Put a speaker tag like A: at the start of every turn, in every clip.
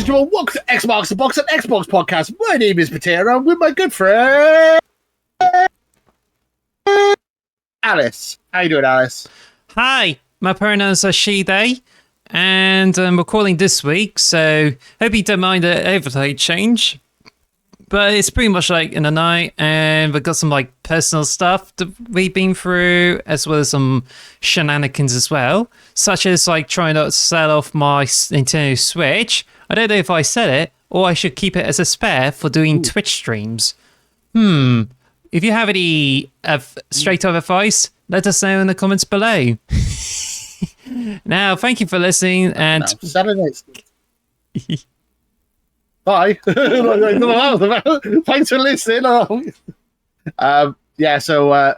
A: and gentlemen, welcome to Xbox, the Box and Xbox podcast. My name is Potato, with my good friend Alice. How you doing, Alice?
B: Hi, my pronouns are she, they, and we're calling this week, so hope you don't mind the overlay change. But it's pretty much like in the night, and we've got some like personal stuff that we've been through, as well as some shenanigans as well, such as like trying to sell off my Nintendo Switch. I don't know if I said it, or I should keep it as a spare for doing Twitch streams. If you have any straight up advice, let us know in the comments below. Now, thank you for listening, and
A: bye. Thanks for listening. So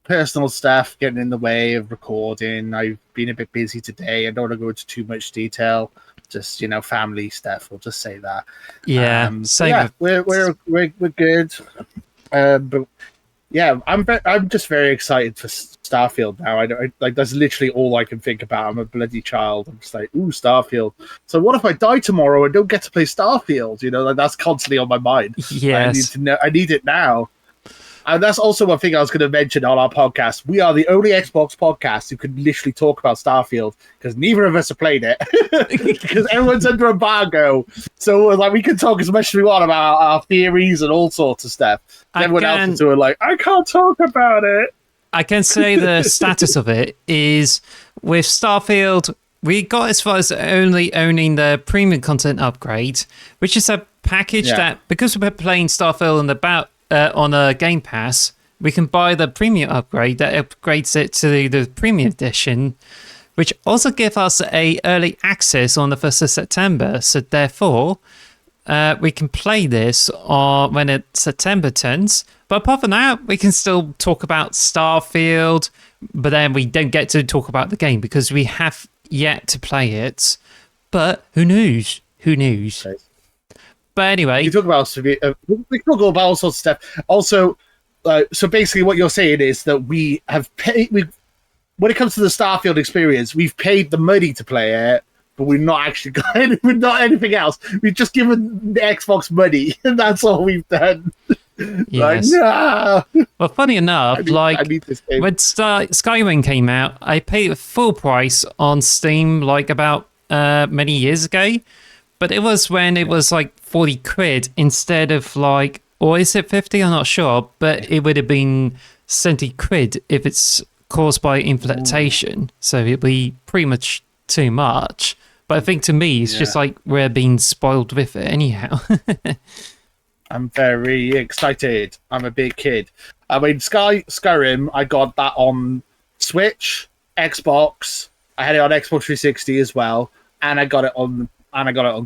A: personal stuff getting in the way of recording. I've been a bit busy today. I don't want to go into too much detail. Just family stuff. We'll just say that.
B: Yeah,
A: we're good. But yeah, I'm just very excited for Starfield now. I like that's literally all I can think about. I'm a bloody child. I'm just like, ooh, Starfield. So what if I die tomorrow and don't get to play Starfield? Like that's constantly on my mind.
B: Yes.
A: I need to know. I need it now. And that's also one thing I was going to mention on our podcast. We are the only Xbox podcast who can literally talk about Starfield because neither of us have played it because everyone's under embargo. So like we can talk as much as we want about our theories and all sorts of stuff. Everyone else is sort of like, I can't talk about it.
B: I can say the status of it is with Starfield, we got as far as only owning the premium content upgrade, which is a package that, because we're playing Starfield on a Game Pass, we can buy the premium upgrade that upgrades it to the premium edition, which also gives us a early access on the 1st of September. So therefore, we can play this when September turns. But apart from that, we can still talk about Starfield, but then we don't get to talk about the game because we have yet to play it. But who knows? Who knows? Okay. But anyway,
A: we talk about all sorts of stuff. Also, so basically, what you're saying is that we have paid. When it comes to the Starfield experience, we've paid the money to play it, but we've not actually got not anything else. We've just given the Xbox money, and that's all we've done.
B: Yes.
A: Like, nah.
B: Well, funny enough, I need this game. When Skyrim came out, I paid full price on Steam like about many years ago. But it was when it was like 40 quid instead of like, or is it 50? I'm not sure. But it would have been 70 quid if it's caused by inflation. So it'd be pretty much too much. But I think to me, it's just like we're being spoiled with it anyhow.
A: I'm very excited. I'm a big kid. I mean, Skyrim, I got that on Switch, Xbox. I had it on Xbox 360 as well. And I got it on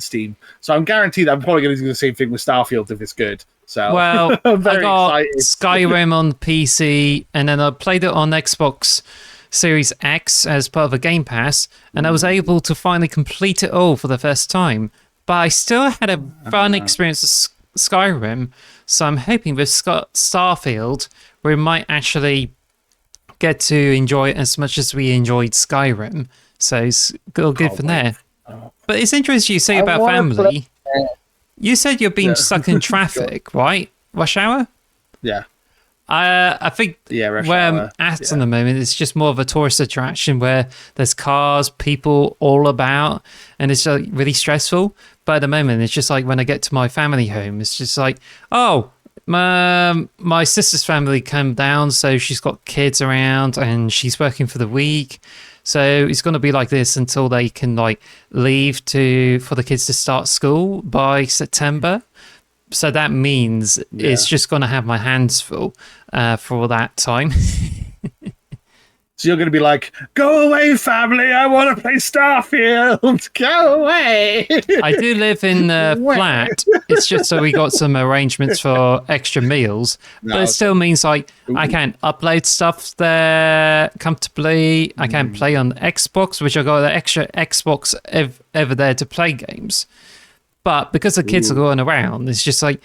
A: Steam. So I'm guaranteed I'm probably going to do the same thing with Starfield if it's good. So
B: well,
A: I'm very
B: I got
A: excited.
B: Skyrim on PC, and then I played it on Xbox Series X as part of a Game Pass, and I was able to finally complete it all for the first time. But I still had a fun experience with Skyrim, so I'm hoping with Starfield we might actually get to enjoy it as much as we enjoyed Skyrim. So it's good from there. But it's interesting you say about family. You said you're being stuck in traffic, right? Rush hour?
A: Yeah.
B: I think
A: rush
B: where
A: hour.
B: I'm at the moment, it's just more of a tourist attraction where there's cars, people all about, and it's like really stressful. But at the moment, it's just like when I get to my family home, it's just like, oh, my sister's family come down, so she's got kids around and she's working for the week. So it's going to be like this until they can like leave for the kids to start school by September. So that means it's just going to have my hands full for all that time.
A: So you're going to be like, go away, family. I want to play Starfield. Go away.
B: I do live in a flat. It's just so we got some arrangements for extra meals. But it still means like I can't upload stuff there comfortably. I can't play on Xbox, which I got the extra Xbox ever there to play games. But because the kids are going around, it's just like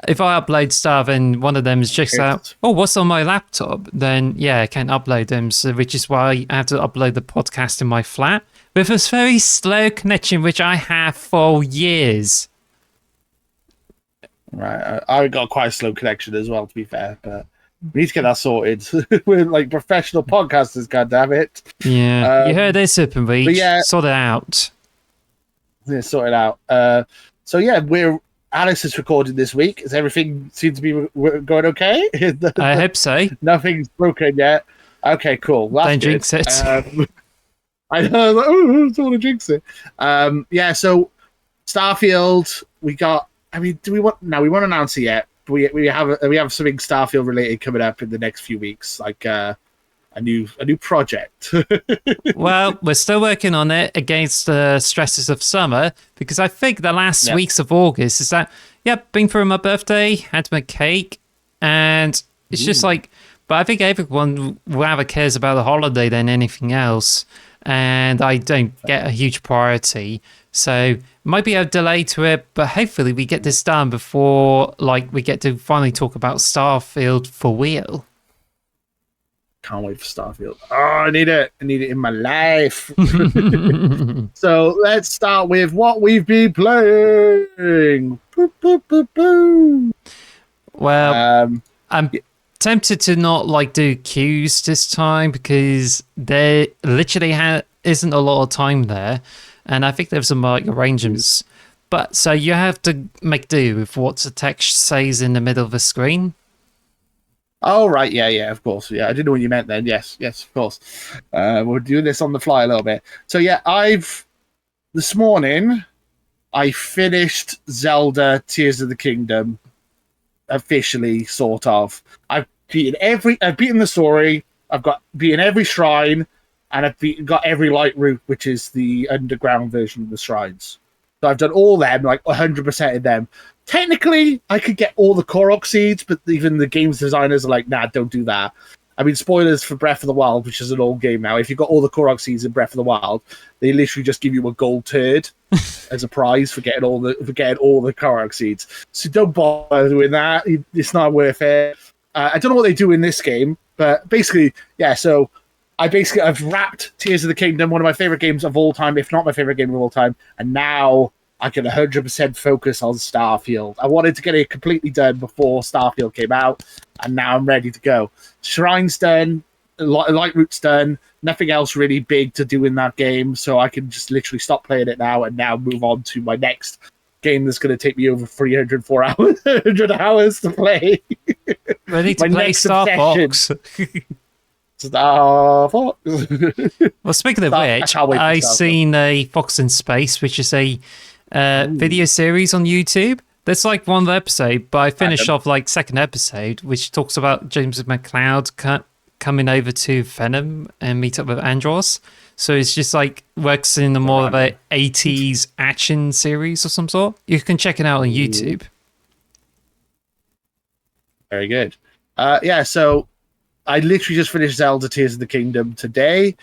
B: if I upload stuff and one of them is just out, oh, what's on my laptop? Then yeah, I can't upload them. So which is why I have to upload the podcast in my flat with a very slow connection, which I have for years.
A: Right, I got quite a slow connection as well, to be fair, but we need to get that sorted. We're like professional podcasters, goddammit.
B: Yeah, you heard this, Up and Reach.
A: Yeah,
B: sort it out.
A: Yeah, sort it out. So yeah, Alice is recording this week. Does everything seem to be going okay?
B: I hope so.
A: Nothing's broken yet. Okay, cool. That's
B: Don't jinx it.
A: I know. Like, oh, I don't want to jinx it. Yeah. So Starfield, we got. I mean, do we want? No, we won't announce it yet. But we have something Starfield related coming up in the next few weeks, like a new project.
B: Well, we're still working on it against the stresses of summer, because I think the last weeks of August is that, been through my birthday, had my cake, and it's just like, but I think everyone rather cares about the holiday than anything else, and I don't get a huge priority. So might be a delay to it, but hopefully we get this done before we get to finally talk about Starfield for real.
A: Can't wait for Starfield. Oh, I need it. I need it in my life. So let's start with what we've been playing. Boop, boop, boop, boop.
B: Well, I'm tempted to not do queues this time, because there literally isn't a lot of time there. And I think there's some arrangements. But so you have to make do with what the text says in the middle of the screen.
A: Oh, right. Yeah, of course. Yeah, I didn't know what you meant then. Yes, of course. We're doing this on the fly a little bit. So yeah, this morning, I finished Zelda Tears of the Kingdom. Officially, sort of. I've beaten the story. I've beaten every shrine. And I've got every light route, which is the underground version of the shrines. So I've done all them, 100% of them. Technically, I could get all the Korok seeds, but even the games designers are like, nah, don't do that. I mean, spoilers for Breath of the Wild, which is an old game now. If you've got all the Korok seeds in Breath of the Wild, they literally just give you a gold turd as a prize for getting all the Korok seeds. So don't bother doing that. It's not worth it. I don't know what they do in this game, but basically, yeah. So I've wrapped Tears of the Kingdom, one of my favorite games of all time, if not my favorite game of all time, and now I can 100% focus on Starfield. I wanted to get it completely done before Starfield came out, and now I'm ready to go. Shrine's done, light route's done, nothing else really big to do in that game, so I can just literally stop playing it now and now move on to my next game that's going to take me over 300 hours to play.
B: Ready to play Star Fox.
A: Star Fox.
B: Well, speaking of which, I seen a Fox in Space, which is a video series on YouTube. There's one episode, but I finished off second episode, which talks about James McCloud coming over to Venom and meet up with Andros. So it's just works in a more of a 80s action series of some sort. You can check it out on YouTube.
A: Very good. So I literally just finished Zelda Tears of the Kingdom today.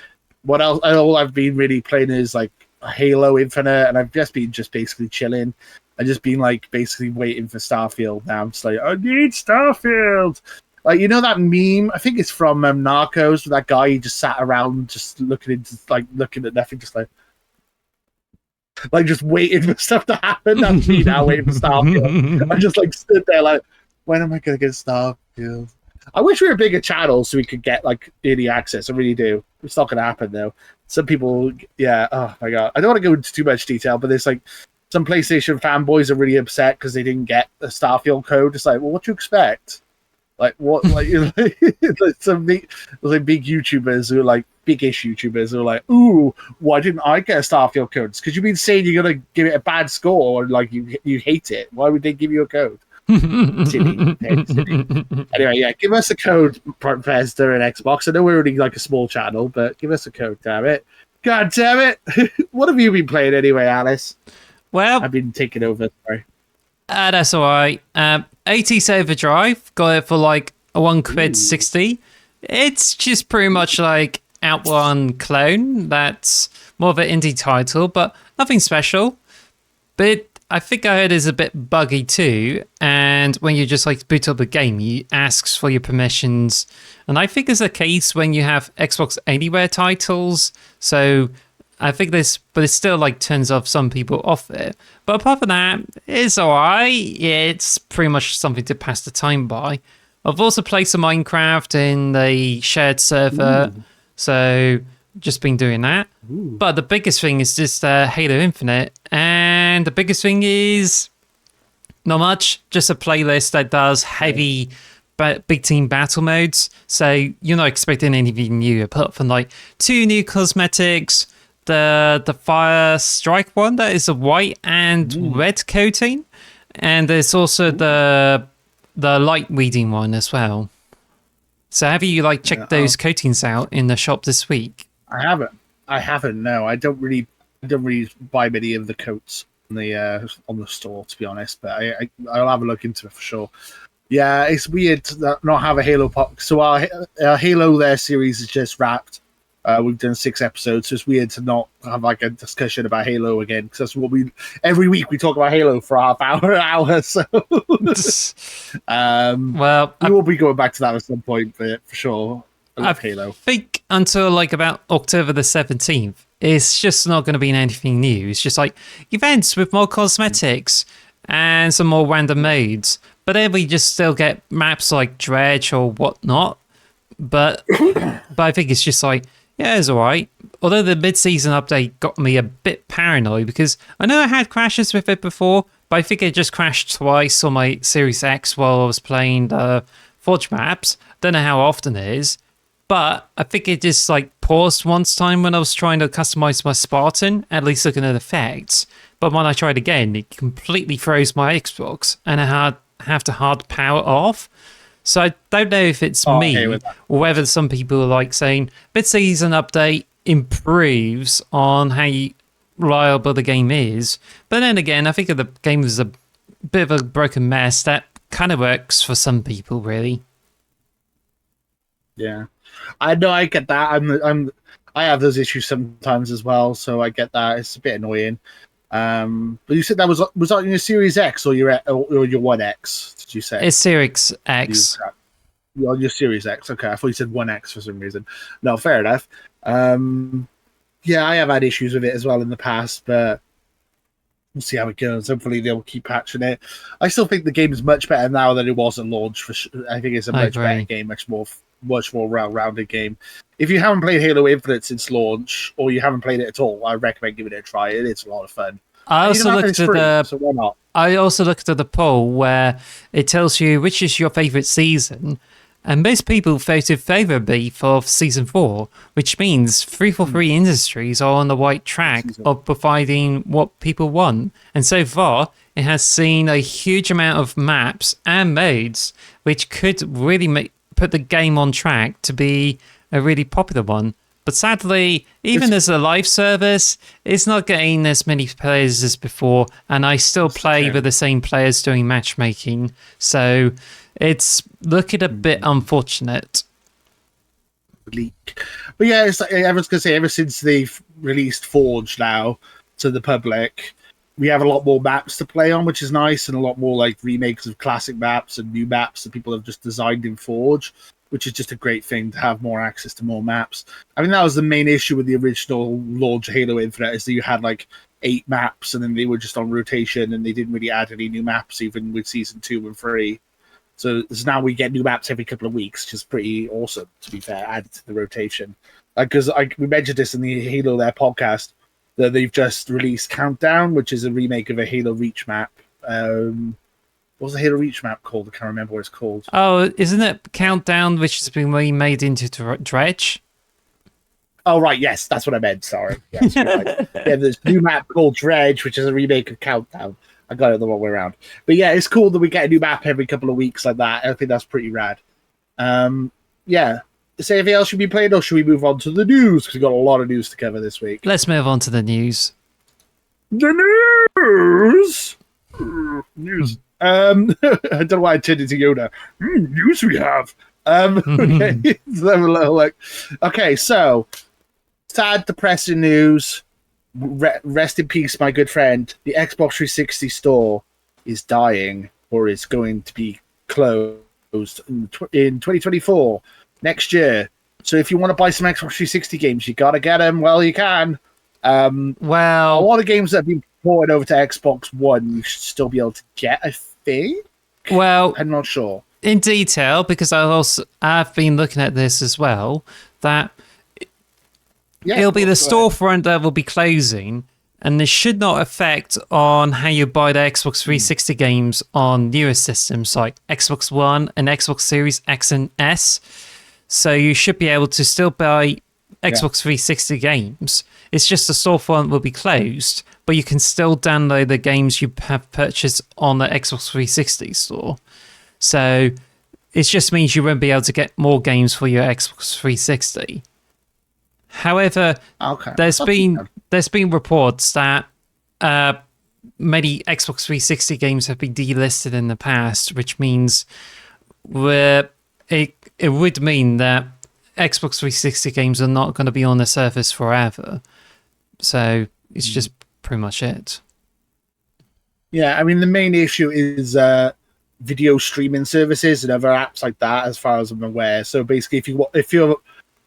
A: What else? All I've been really playing is Halo Infinite, and I've just been basically chilling. I've just been basically waiting for Starfield now. I'm just I need Starfield. You know that meme? I think it's from Narcos, where that guy he just sat around just looking at nothing, just just waiting for stuff to happen. That's me now waiting for Starfield. I'm just stood there when am I gonna get Starfield? I wish we were a bigger channel so we could get early access. I really do. It's not going to happen though. Some people, yeah. Oh my god, I don't want to go into too much detail, but there's some PlayStation fanboys are really upset because they didn't get the Starfield code. It's well, what do you expect? What? Some big YouTubers who are big-ish YouTubers who are ooh, why didn't I get a Starfield code? It's because you've been saying you're gonna give it a bad score or you hate it. Why would they give you a code? Silly. Anyway, yeah, give us a code, Bethesda and Xbox. I know we're only a small channel, but give us a code, damn it. God damn it. What have you been playing anyway, Alice?
B: Well,
A: I've been taking over, sorry.
B: That's all right. 80s Overdrive, got it for a £1.60. It's just pretty much Outrun clone. That's more of an indie title, but nothing special. But I think I heard is a bit buggy too. And when you just like boot up a game, it asks for your permissions. And I think it's a case when you have Xbox Anywhere titles. So I think but it still like turns off some people off it. But apart from that, it's alright. It's pretty much something to pass the time by. I've also played some Minecraft in the shared server. Ooh. So just been doing that. Ooh. But the biggest thing is just Halo Infinite. And the biggest thing is not much. Just a playlist that does heavy big team battle modes. So you're not expecting anything new apart from like 2 new cosmetics. The fire strike one that is a white and red coating, and there's also the light weeding one as well. So have you like checked those coatings out in the shop this week?
A: I haven't. No, I don't really buy many of the coats on the store, to be honest. But I'll have a look into it for sure. Yeah, it's weird to not have a Halo pop. So our Halo there series is just wrapped. We've done 6 episodes, so it's weird to not have like a discussion about Halo again, because that's what every week we talk about Halo for half hour. So, well, we will be going back to that at some point, but for sure, I love Halo. I
B: think until like about October the 17th, it's just not going to be anything new. It's just like events with more cosmetics and some more random modes, but then we just still get maps like Dredge or whatnot. But I think it's just like. Yeah, it's alright. Although the mid-season update got me a bit paranoid because I know I had crashes with it before, but I think it just crashed twice on my Series X while I was playing the Forge maps. Don't know how often it is, but I think it just like paused once time when I was trying to customize my Spartan, at least looking at effects. But when I tried again, it completely froze my Xbox and I have to hard power off. So I don't know if it's me or whether some people are like saying mid-season update improves on how reliable the game is. But then again, I think the game is a bit of a broken mess that kind of works for some people, really.
A: Yeah, I know. I get that. I have those issues sometimes as well, so I get that. It's a bit annoying. But you said that was that on your Series X or your One X? Did you say
B: it's Series X?
A: On your Series X. Okay, I thought you said One X for some reason. No, fair enough. Yeah, I have had issues with it as well in the past, but we'll see how it goes. Hopefully, they'll keep patching it. I still think the game is much better now than it was at launch. For sure. I think it's a much better game, much more well-rounded game. If you haven't played Halo Infinite since launch, or you haven't played it at all, I recommend giving it a try. It's a lot of fun.
B: I also looked at so why not? I also looked at the poll where it tells you which is your favorite season, and most people voted favorably for season 4, which means 343 Industries are on the right track of providing what people want. And so far, it has seen a huge amount of maps and modes, which could really put the game on track to be a really popular one. But sadly, even as a live service, it's not getting as many players as before, and I still play with the same players doing matchmaking. So it's looking a bit unfortunate.
A: But yeah, I was going to say, ever since they've released Forge now to the public, we have a lot more maps to play on, which is nice, and a lot more like remakes of classic maps and new maps that people have just designed in Forge, which is just a great thing to have more access to more maps. I mean, that was the main issue with the original launch Halo Infinite, is that you had like 8 maps and then they were just on rotation and they didn't really add any new maps even with season 2 and 3. So now we get new maps every couple of weeks, which is pretty awesome, to be fair, added to the rotation. Because we mentioned this in the Halo There podcast, that they've just released Countdown, which is a remake of a Halo Reach map. What was the Halo Reach map called? I can't remember what it's called.
B: Oh, isn't it Countdown, which has been remade into Dredge?
A: Oh, right, yes, that's what I meant, sorry. Yes, right. Yeah, there's a new map called Dredge, which is a remake of Countdown. I got it the wrong way around. But yeah, it's cool that we get a new map every couple of weeks like that. I think that's pretty rad. Yeah. Is there anything else should be played, or should we move on to the news? Because we've got a lot of news to cover this week.
B: Let's move on to the news.
A: The news! News. I don't know why I turned into Yoda. News we have. Okay. Okay, so sad, depressing news. rest in peace, my good friend. The Xbox 360 store is dying, or is going to be closed in 2024, next year. So if you want to buy some Xbox 360 games, you gotta get them while you can. A lot of games that have been ported over to Xbox One, you should still be able to get, I think.
B: Well,
A: I'm not sure
B: in detail, because I've been looking at this as well. That it'll be the storefront that will be closing, and this should not affect on how you buy the Xbox 360 games on newer systems like Xbox One and Xbox Series X and S. So you should be able to still buy Xbox 360 games. It's just the storefront will be closed, but you can still download the games you have purchased on the Xbox 360 store. So it just means you won't be able to get more games for your Xbox 360. However, there's been reports that many Xbox 360 games have been delisted in the past, which means it would mean that Xbox 360 games are not going to be on the service forever. So it's just pretty much it.
A: Yeah, I mean, the main issue is video streaming services and other apps like that, as far as I'm aware. So basically, if you're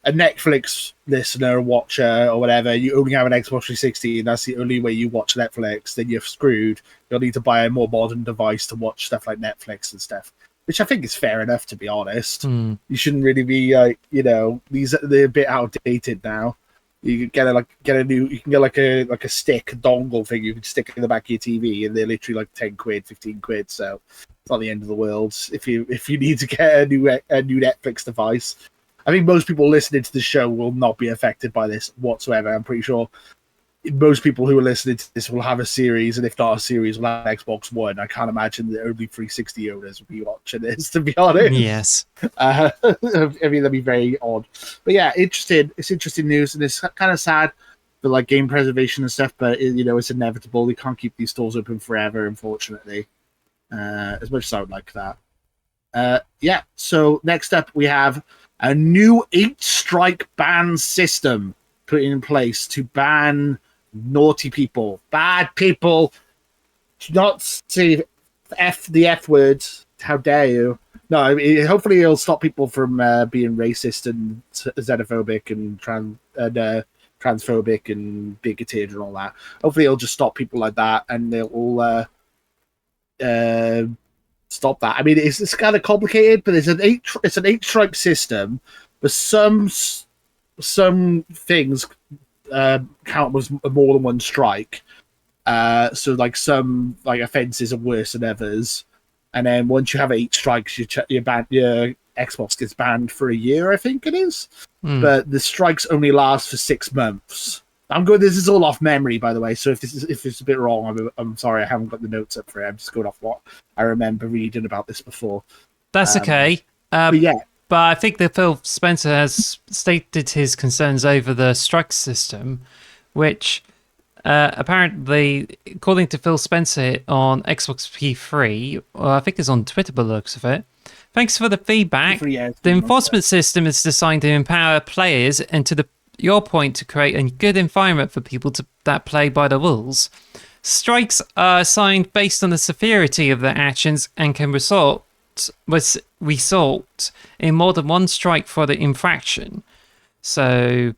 A: a Netflix listener, watcher, or whatever, you only have an Xbox 360 and that's the only way you watch Netflix, then you're screwed. You'll need to buy a more modern device to watch stuff like Netflix and stuff, which I think is fair enough, to be honest. You shouldn't really be like, they're a bit outdated now. You can get a stick, a dongle thing you can stick in the back of your TV, and they're literally like 10 quid, 15 quid. So it's not the end of the world if you need to get a new Netflix device. I think most people listening to the show will not be affected by this whatsoever. I'm pretty sure most people who are listening to this will have a series, and if not a series, will have an Xbox One. I can't imagine that only 360 owners will be watching this, to be honest.
B: Yes.
A: I mean, that'd be very odd. But yeah, interesting. It's interesting news, and it's kind of sad for like game preservation and stuff, but it's inevitable. They can't keep these stores open forever, unfortunately. As much as I would like that. So next up we have a new 8-strike ban system put in place to ban naughty people, bad people. Do not say the F word. How dare you? No, hopefully it'll stop people from being racist and xenophobic and transphobic and bigoted and all that. Hopefully it'll just stop people like that, and they'll stop that. I mean, it's kind of complicated, but it's an 8-strike system, but some things count as more than one strike. So like some like offenses are worse than others, and then once you have 8 strikes, your Xbox gets banned for a year, I think it is. But the strikes only last for 6 months. I'm good. This is all off memory, by the way. So if it's a bit wrong, I'm sorry. I haven't got the notes up for it. I'm just going off what I remember reading about this before.
B: That's okay. But I think that Phil Spencer has stated his concerns over the strike system, which apparently, according to Phil Spencer on Xbox P3, I think it's on Twitter by the looks of it. Thanks for the feedback. The enforcement system is designed to empower players and to your point, to create a good environment for people that play by the rules. Strikes are assigned based on the severity of their actions and can result in more than one strike for the infraction. So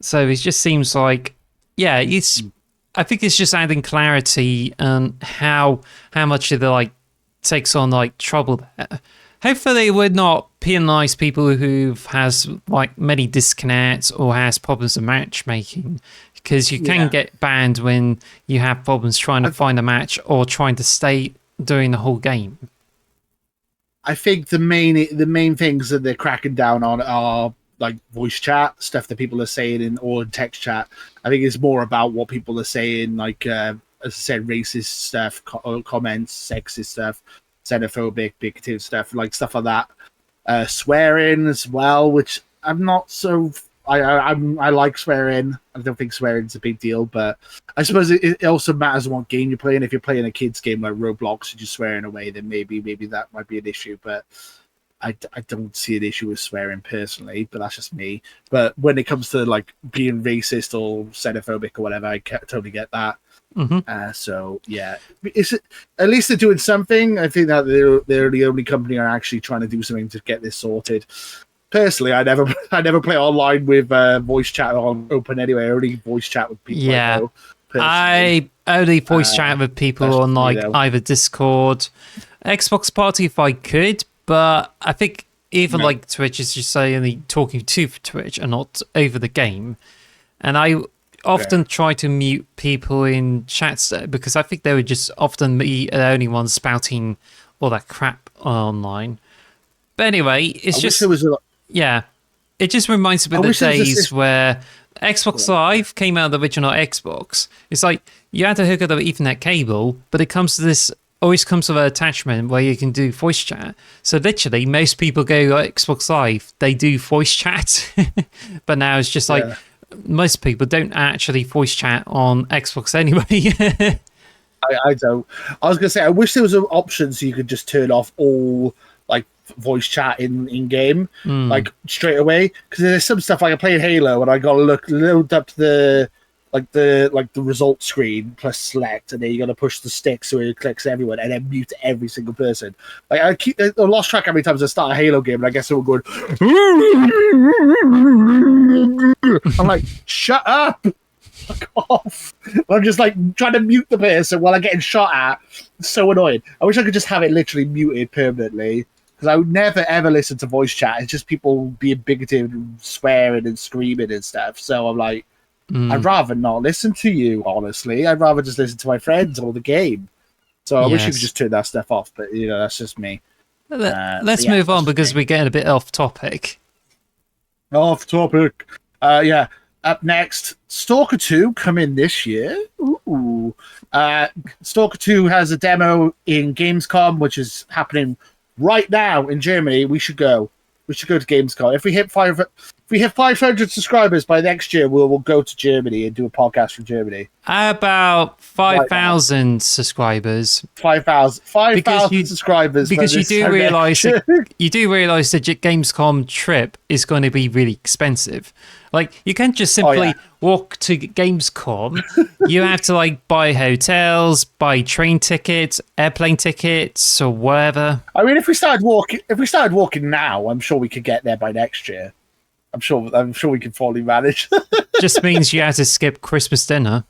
B: it just seems like, I think it's just adding clarity on how much it takes on trouble there. Hopefully, it would not penalise people who has many disconnects or has problems with matchmaking, because you can get banned when you have problems trying to find a match or trying to stay during the whole game.
A: I think the main things that they're cracking down on are like voice chat stuff that people are saying or text chat. I think it's more about what people are saying, like as I said, racist stuff, comments, sexist stuff, xenophobic, bigoted stuff, like stuff like that. Swearing as well, which I'm not so. I like swearing. I don't think swearing's a big deal, but I suppose it also matters what game you're playing. If you're playing a kids game like Roblox and you're swearing away, then maybe that might be an issue. But I don't see an issue with swearing personally, but that's just me. But when it comes to like being racist or xenophobic or whatever, I totally get that. So yeah, at least they're doing something. I think that they're the only company are actually trying to do something to get this sorted. Personally, I never play online with voice chat on open anyway. I only voice chat with people.
B: Yeah, I only voice chat with people on like either Discord, Xbox Party if I could, but I think even like Twitch is just only talking to Twitch and not over the game. And I often try to mute people in chats because I think they would just often be the only ones spouting all that crap online. But anyway, it's just it just reminds me of the days where Xbox Live came out of the original Xbox. It's like you had to hook up the Ethernet cable, but it always comes with an attachment where you can do voice chat. So literally, most people go Xbox Live, they do voice chat, but now it's just like most people don't actually voice chat on Xbox anyway.
A: I don't. I was gonna say I wish there was an option so you could just turn off all like voice chat in game like straight away, because there's some stuff like I play in Halo and I gotta load up the result screen plus select, and then you gotta push the stick so it clicks everyone and then mute every single person. Like I lost track how many times I start a Halo game and I guess it will go. I'm like, shut up. Fuck off. I'm just like trying to mute the person while I'm getting shot at. It's so annoying. I wish I could just have it literally muted permanently, because I would never ever listen to voice chat. It's just people being bigoted and swearing and screaming and stuff. So I'm like, I'd rather not listen to you, honestly. I'd rather just listen to my friends or the game. So I wish you could just turn that stuff off, but that's just me.
B: Let's move on because we're getting a bit off topic.
A: Off topic. Up next, Stalker 2 coming this year. Ooh. Stalker 2 has a demo in Gamescom, which is happening right now in Germany. We should go. We should go to Gamescom. If we hit 500 subscribers by next year, we'll go to Germany and do a podcast from Germany.
B: About 5,000 subscribers.
A: 5,000 subscribers.
B: Because you do realise that the Gamescom trip is going to be really expensive. Like, you can't just simply walk to Gamescom. You have to like buy hotels, buy train tickets, airplane tickets, or whatever.
A: I mean, if we started walking now, I'm sure we could get there by next year. I'm sure we can fully manage.
B: Just means you have to skip Christmas dinner.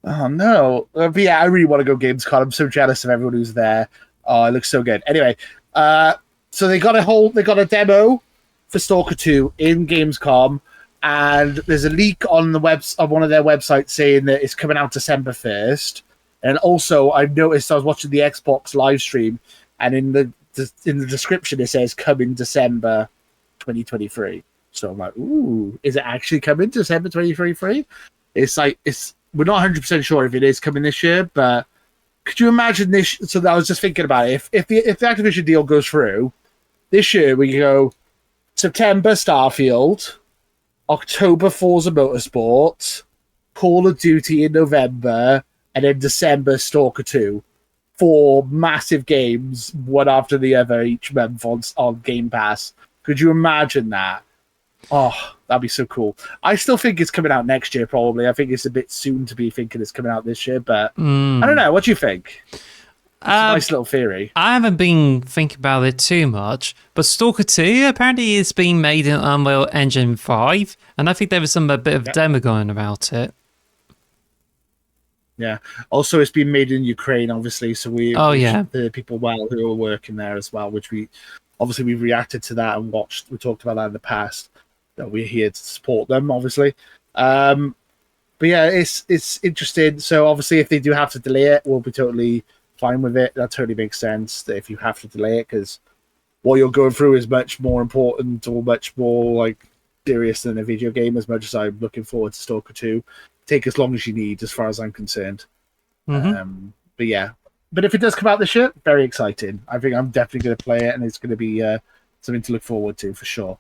A: Oh no! But yeah, I really want to go Gamescom. I'm so jealous of everyone who's there. Oh, it looks so good. Anyway, so they got a demo for Stalker 2 in Gamescom, and there's a leak on one of their websites saying that it's coming out December 1st. And also, I noticed I was watching the Xbox live stream, and in the description it says coming December 2023. So I'm like, ooh, is it actually coming December 2023? We're not 100% sure if it is coming this year, but could you imagine this? So I was just thinking about it. If the Activision deal goes through this year, we go September Starfield, October Forza Motorsport, Call of Duty in November, and then December Stalker 2. 4 massive games, one after the other, each month on Game Pass. Could you imagine that? Oh, that'd be so cool. I still think it's coming out next year, probably. I think it's a bit soon to be thinking it's coming out this year, but I don't know. What do you think? It's a nice little theory.
B: I haven't been thinking about it too much, but Stalker 2 apparently is being made in Unreal Engine 5, and I think there was a bit of demo going about it.
A: Yeah. Also, it's been made in Ukraine, obviously, so the people who are working there as well, which we've reacted to that and watched. We talked about that in the past. That we're here to support them, obviously. But yeah, it's interesting. So obviously, if they do have to delay it, we'll be totally fine with it. That totally makes sense that if you have to delay it, because what you're going through is much more important or much more like serious than a video game. As much as I'm looking forward to Stalker 2, take as long as you need, as far as I'm concerned. But yeah, but if it does come out this year, very exciting. I think I'm definitely going to play it, and it's going to be something to look forward to for sure.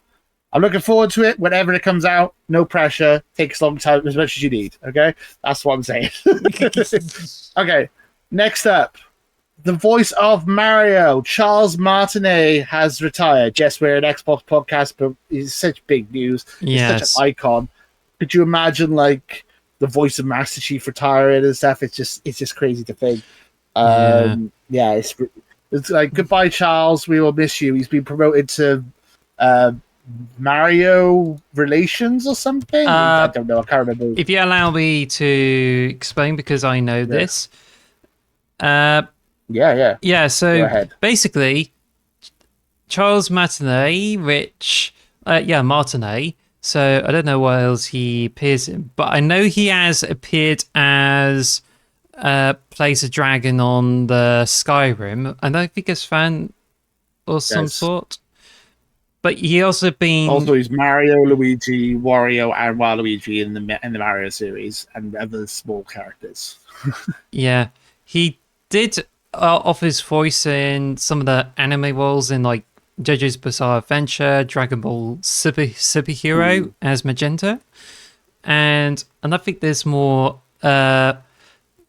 A: I'm looking forward to it whenever it comes out. No pressure. Take as long time as much as you need. Okay, that's what I'm saying. Okay, next up, the voice of Mario, Charles Martinet, has retired. Yes, we're an Xbox podcast, but it's such big news.
B: Yes.
A: He's such an icon. Could you imagine, like, the voice of Master Chief retiring and stuff? It's just crazy to think. It's like, goodbye, Charles. We will miss you. He's been promoted to Mario Relations or something. I don't know. I can't remember.
B: If you allow me to explain, because I know this.
A: Yeah.
B: So basically, Charles Martinet, Martinet. So I don't know what else he appears in, but I know he has appeared as plays a dragon on the Skyrim. I don't think it's fan or some sort. But he also
A: he's Mario, Luigi, Wario, and Waluigi in the Mario series, and other small characters.
B: Yeah, he did offer his voice in some of the anime roles in like JoJo's Bizarre Adventure, Dragon Ball Superhero as Magenta, and I think there's more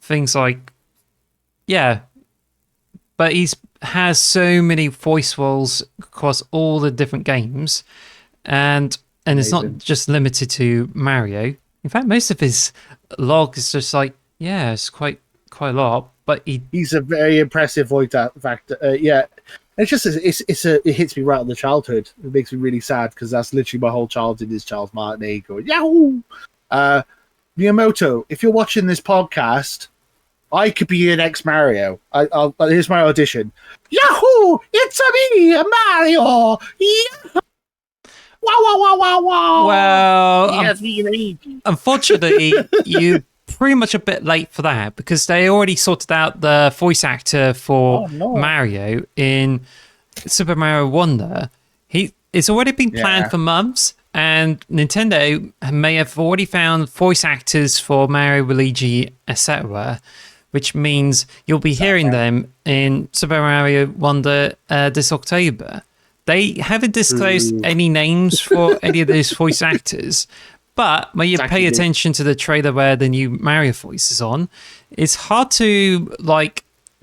B: things like but he's has so many voice roles across all the different games, and it's not just limited to Mario. In fact, most of his log is just like it's quite a lot. But
A: he's a very impressive voice actor. It's just it hits me right on the childhood. It makes me really sad because that's literally my whole childhood is Charles Martinet going Yahoo. Miyamoto, if you're watching this podcast, I could be an ex Mario. Here's my audition. Yahoo! It's a me, Mario. Yahoo! Wow!
B: Well, unfortunately, you pretty much a bit late for that because they already sorted out the voice actor for Mario in Super Mario Wonder. It's already been planned for months, and Nintendo may have already found voice actors for Mario, Luigi, etc., which means you'll be hearing them in Super Mario Wonder this October. They haven't disclosed any names for any of those voice actors, but when you pay attention to the trailer where the new Mario voice is on, it's hard to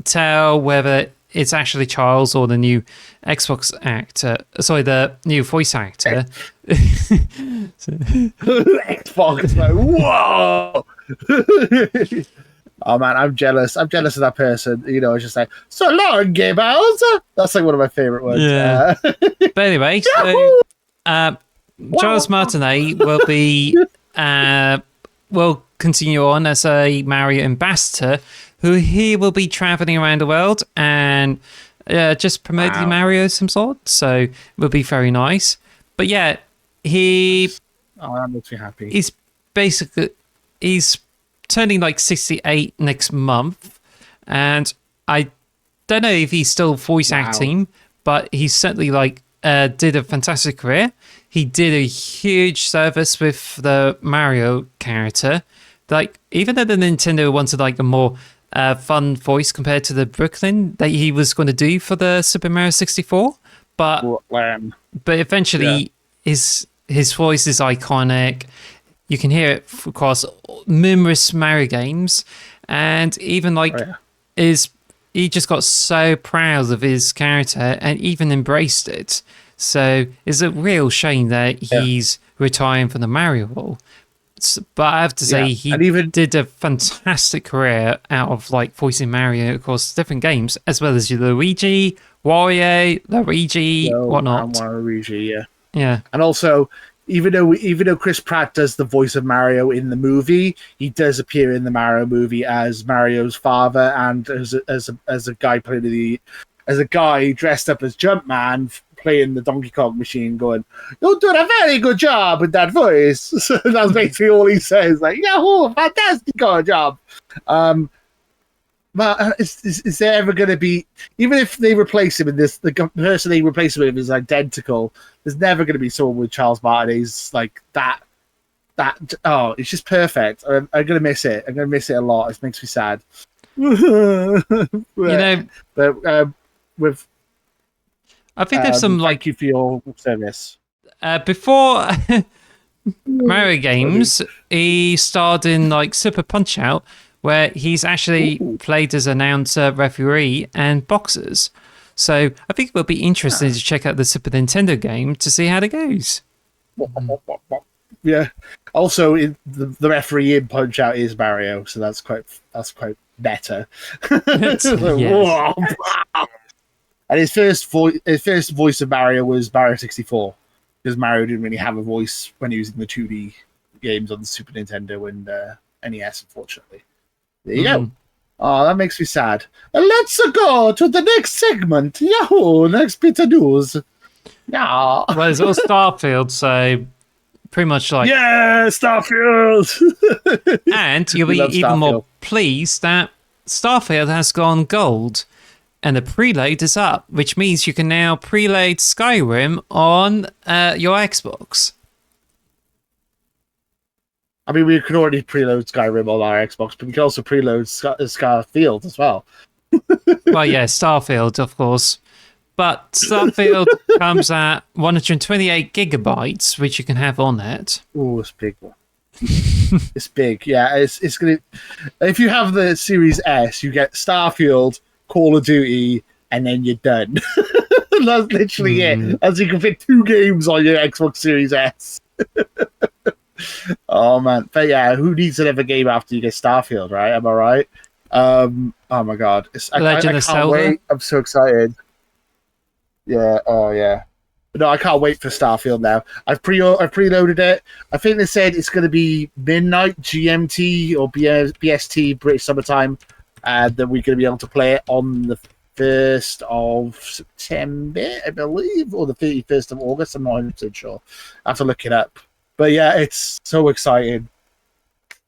B: tell whether it's actually Charles or the new Xbox actor. Sorry, the new voice actor.
A: Xbox, whoa! Oh man, I'm jealous. I'm jealous of that person. You know, it's just like, so long, Gay Bowser. That's like one of my favorite ones.
B: Yeah. But anyway, so Charles Martinet will continue on as a Mario ambassador, who he will be traveling around the world and just promoting Mario of some sort. So it will be very nice. But yeah,
A: that makes me happy.
B: He's turning 68 next month, and I don't know if he's still voice acting, but he certainly did a fantastic career. He did a huge service with the Mario character. Even though the Nintendo wanted a more fun voice compared to the Brooklyn that he was going to do for the Super Mario 64, but eventually his voice is iconic. You can hear it across numerous Mario games, and even he just got so proud of his character and even embraced it. So it's a real shame that he's retiring from the Mario role. But I have to say, he did a fantastic career out of voicing Mario across different games, as well as Luigi, Wario, whatnot.
A: Waluigi,
B: yeah.
A: And also, even though Chris Pratt does the voice of Mario in the movie, he does appear in the Mario movie as Mario's father and as a guy dressed up as Jumpman playing the Donkey Kong machine, going, "You did a very good job with that voice." So that's basically all he says, "Yahoo, fantastic job." But is there ever going to be, even if they replace him in this, the person they replace him with is identical, there's never going to be someone with Charles Martinet's that. It's just perfect. I'm going to miss it. I'm going to miss it a lot. It makes me sad.
B: I think there's some
A: thank you for your service.
B: Before Mario games, he starred in Super Punch Out, where he's actually played as announcer, referee, and boxers. So I think it will be interesting to check out the Super Nintendo game to see how it goes.
A: Yeah. Also, the referee in Punch Out is Mario, so that's quite better.
B: Yes.
A: And his first voice of Mario was Mario 64, because Mario didn't really have a voice when he was in the 2D games on the Super Nintendo and NES, unfortunately. There you go. Oh, that makes me sad. Let's go to the next segment. Yahoo! Next bit of news. Yeah.
B: Well, it's all Starfield, so pretty much like...
A: Yeah, Starfield!
B: And you'll be even more pleased that Starfield has gone gold and the preload is up, which means you can now preload Skyrim on your Xbox.
A: I mean, we can already preload Skyrim on our Xbox, but we can also preload Starfield as well.
B: Well, yeah, Starfield, of course. But Starfield comes at 128 gigabytes, which you can have on it.
A: Oh, it's big one. It's big, yeah. It's gonna. If you have the Series S, you get Starfield, Call of Duty, and then you're done. That's literally it. As you can fit 2 games on your Xbox Series S. Oh man, but yeah, who needs another game after you get Starfield, right? Am I right? Oh my god, I can't wait. I'm so excited. Yeah, oh yeah. No, I can't wait for Starfield now. I've preloaded it. I think they said it's going to be midnight GMT or BST British Summertime, that we're going to be able to play it on the 1st of September, I believe, or the 31st of August. I'm not 100% sure. I have to look it up. But yeah, it's so exciting.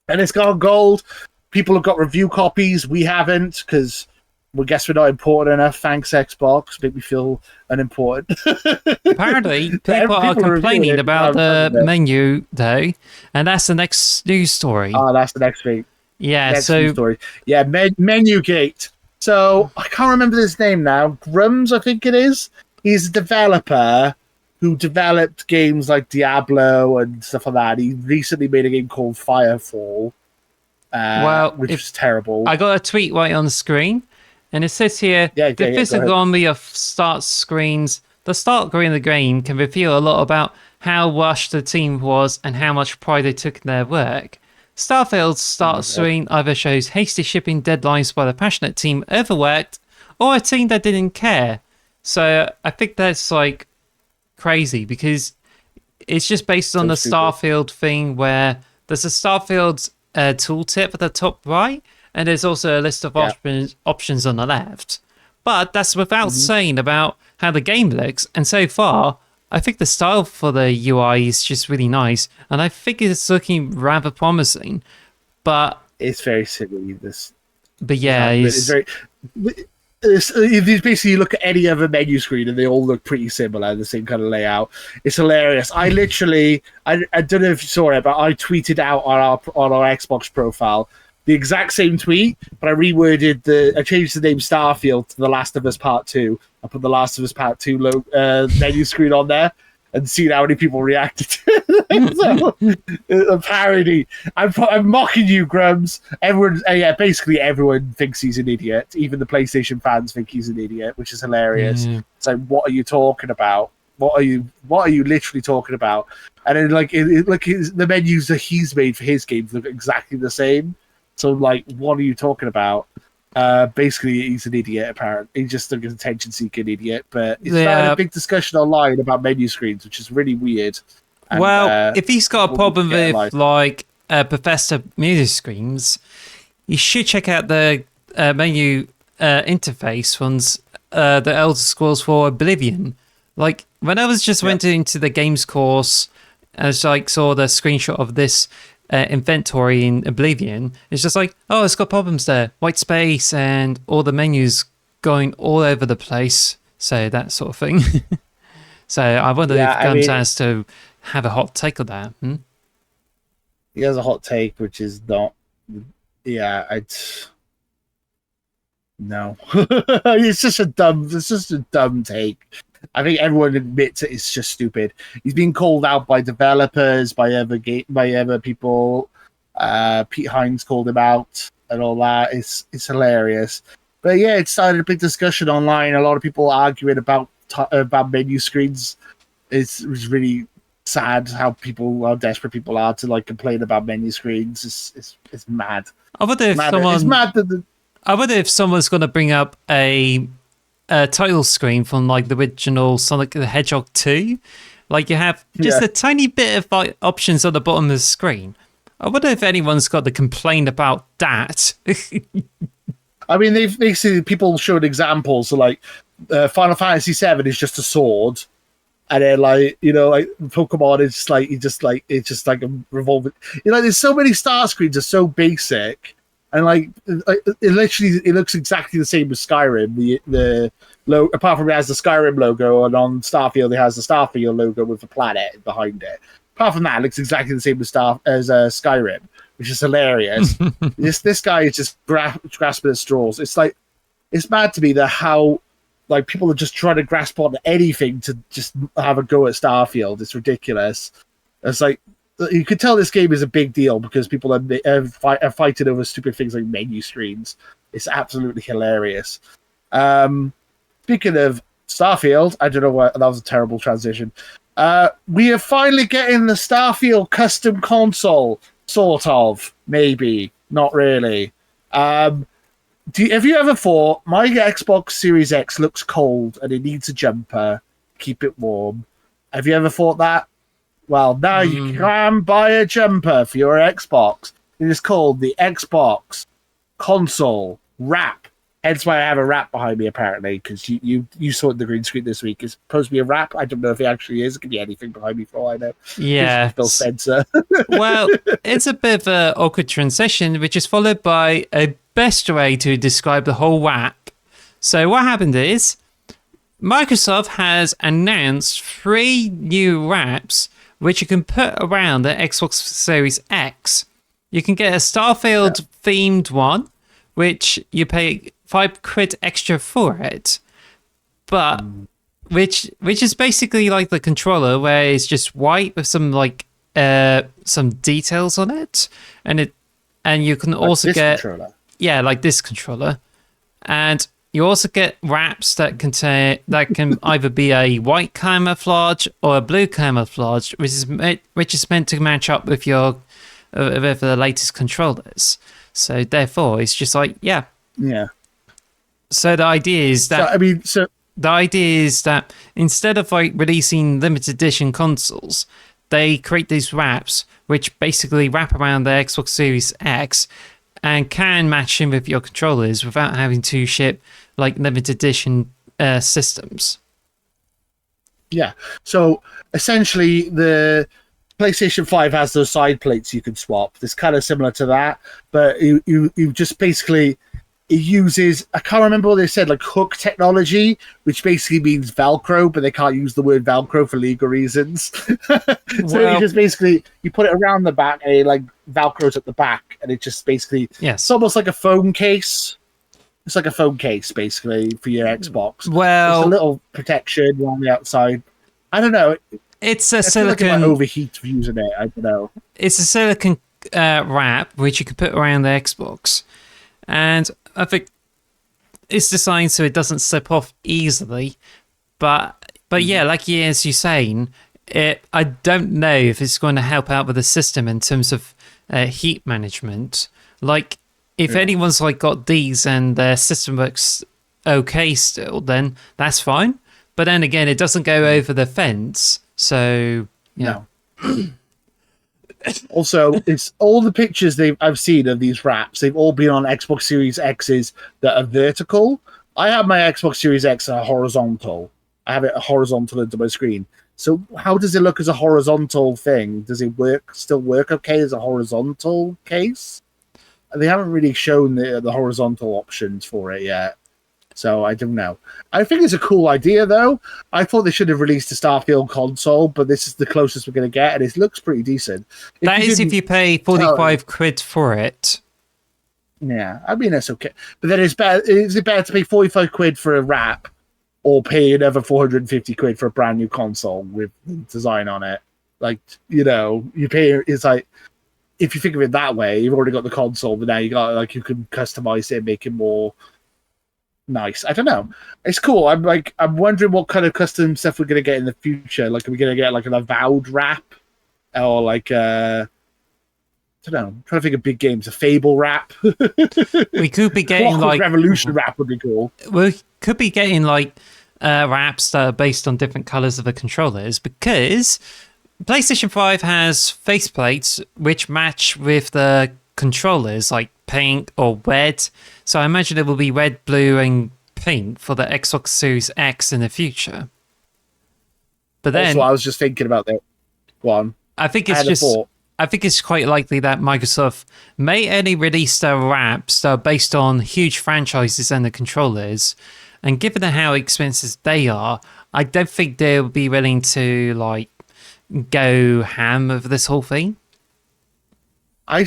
A: And it's gone gold. People have got review copies. We haven't, because we guess we're not important enough. Thanks, Xbox. Make me feel unimportant.
B: Apparently, people are complaining about the menu, though. And that's the next news story.
A: Oh, that's the next thing.
B: Yeah,
A: news story. Yeah, Menu Gate. So, I can't remember his name now. Grums, I think it is. He's a developer who developed games like Diablo and stuff like that. He recently made a game called Firefall, which was terrible.
B: I got a tweet right on the screen, and it says here, the physiognomy of start screens. The start screen of the game can reveal a lot about how rushed the team was and how much pride they took in their work. Starfield's start screen either shows hasty shipping deadlines by the passionate team overworked, or a team that didn't care. So I think that's like crazy, because it's just based on the Starfield thing, where there's a Starfield tooltip at the top right, and there's also a list of options on the left. But that's without saying about how the game looks. And so far, I think the style for the UI is just really nice, and I think it's looking rather promising. But
A: it's very silly.
B: But yeah,
A: it's very. Basically, you look at any other menu screen and they all look pretty similar, the same kind of layout. It's hilarious. I literally, I don't know if you saw it, but I tweeted out on our Xbox profile the exact same tweet, but I I changed the name Starfield to The Last of Us Part 2. I put The Last of Us Part 2 menu screen on there and seen how many people reacted to it. So, a parody. I'm mocking you, Grums. Basically everyone thinks he's an idiot. Even the PlayStation fans think he's an idiot, which is hilarious. So what are you talking about? What are you literally talking about? And then the menus that he's made for his games look exactly the same. So what are you talking about? Basically, he's an idiot, apparently. He's just an attention-seeking idiot. But it's a big discussion online about menu screens, which is really weird. And,
B: if he's got a problem with, Professor menu screens, you should check out the menu interface ones, the Elder Scrolls 4 Oblivion. Like, when I was just went into the games course, and saw the screenshot of this inventory in Oblivion, it's just it's got problems there, white space and all the menus going all over the place, so that sort of thing. So I wonder if Gums has to have a hot take on that.
A: He has a hot take, which is not no. It's just a dumb take. I think everyone admits it's just stupid. He's been called out by developers, by other people. Pete Hines called him out and all that. It's hilarious. But yeah, it started a big discussion online. A lot of people arguing about menu screens. It's really sad how desperate people are to like complain about menu screens. It's mad.
B: I wonder if
A: it's mad that
B: I wonder if someone's going to bring up a title screen from like the original Sonic the Hedgehog 2. Like you have just a tiny bit of like options on the bottom of the screen. I wonder if anyone's got to complain about that.
A: I mean, they've basically people showed examples. So like Final Fantasy VII is just a sword. And then, like, you know, like Pokemon is it's just like a revolving. You know, there's so many start screens are so basic, and like it looks exactly the same as Skyrim. The logo, apart from it has the Skyrim logo, and on Starfield it has the Starfield logo with the planet behind it. Apart from that, it looks exactly the same as Skyrim, which is hilarious. this guy is just grasping at straws. It's like it's mad to me that how. Like, people are just trying to grasp on anything to just have a go at Starfield. It's ridiculous. It's like, you could tell this game is a big deal because people are fighting over stupid things like menu screens. It's absolutely hilarious. Speaking of Starfield, I don't know what, that was a terrible transition. We are finally getting the Starfield custom console. Sort of. Maybe. Not really. Have you ever thought, my Xbox Series X looks cold and it needs a jumper, keep it warm? Have you ever thought that? Well, now you can buy a jumper for your Xbox. It is called the Xbox Console Wrap. Hence why I have a wrap behind me, apparently, because you saw it in the green screen this week. It's supposed to be a wrap. I don't know if it actually is. It could be anything behind me for all I know.
B: Yeah.
A: Phil Spencer.
B: Well, it's a bit of an awkward transition, which is followed by a best way to describe the whole wrap. So what happened is Microsoft has announced 3 new wraps which you can put around the Xbox Series X. You can get a Starfield themed one, which you pay £5 extra for it, but which is basically like the controller, where it's just white with some like some details on it, and you can like also get controller. Yeah, like this controller, and you also get wraps that can either be a white camouflage or a blue camouflage, which is meant to match up with your with the latest controllers. So therefore, it's just like yeah. So the idea is that the idea is that instead of like releasing limited edition consoles, they create these wraps which basically wrap around the Xbox Series X and can match in with your controllers without having to ship like limited edition systems. Yeah.
A: So essentially, the PlayStation 5 has those side plates you can swap. It's kind of similar to that, but you just basically it uses, I can't remember what they said, like hook technology, which basically means Velcro, but they can't use the word Velcro for legal reasons. So you just basically, you put it around the back and it like Velcros at the back, and it just basically, it's almost like a phone case. It's like a phone case, basically, for your Xbox.
B: Well,
A: it's a little protection on the outside. I don't know.
B: It's a silicone.
A: Like overheat using it. I don't know.
B: It's a silicone wrap which you can put around the Xbox, and I think it's designed so it doesn't slip off easily. But yeah, like as you're saying, I don't know if it's going to help out with the system in terms of heat management. Like, if anyone's like got these and their system works okay still, then that's fine. But then again, it doesn't go over the fence, so yeah.
A: No. Also, it's all the pictures I've seen of these wraps. They've all been on Xbox Series X's that are vertical. I have my Xbox Series X horizontal. I have it horizontal into my screen. So how does it look as a horizontal thing? Does it still work okay as a horizontal case? They haven't really shown the horizontal options for it yet. So I don't know. I think it's a cool idea, though. I thought they should have released a Starfield console, but this is the closest we're going to get, and it looks pretty decent.
B: If you pay £45 for it.
A: Yeah, I mean, that's okay. But then is it better to pay £45 for a wrap or pay another £450 for a brand new console with design on it? Like, you know, you pay, it's like, if you think of it that way, you've already got the console, but now you got like you can customize it and make it more nice. I don't know. It's cool. I'm wondering what kind of custom stuff we're gonna get in the future. Like, are we gonna get like an Avowed wrap, or like I don't know. I'm trying to think of big games. A Fable wrap.
B: We could be getting
A: Clockwork
B: like
A: Revolution wrap would be cool.
B: We could be getting like wraps that are based on different colors of the controllers, because PlayStation 5 has faceplates which match with the controllers, like pink or red. So I imagine it will be red, blue, and pink for the Xbox Series X in the future. But then,
A: also, I was just thinking about that one.
B: I think it's quite likely that Microsoft may only release their wraps that are based on huge franchises and the controllers. And given how expensive they are, I don't think they'll be willing to like go ham with this whole thing.
A: I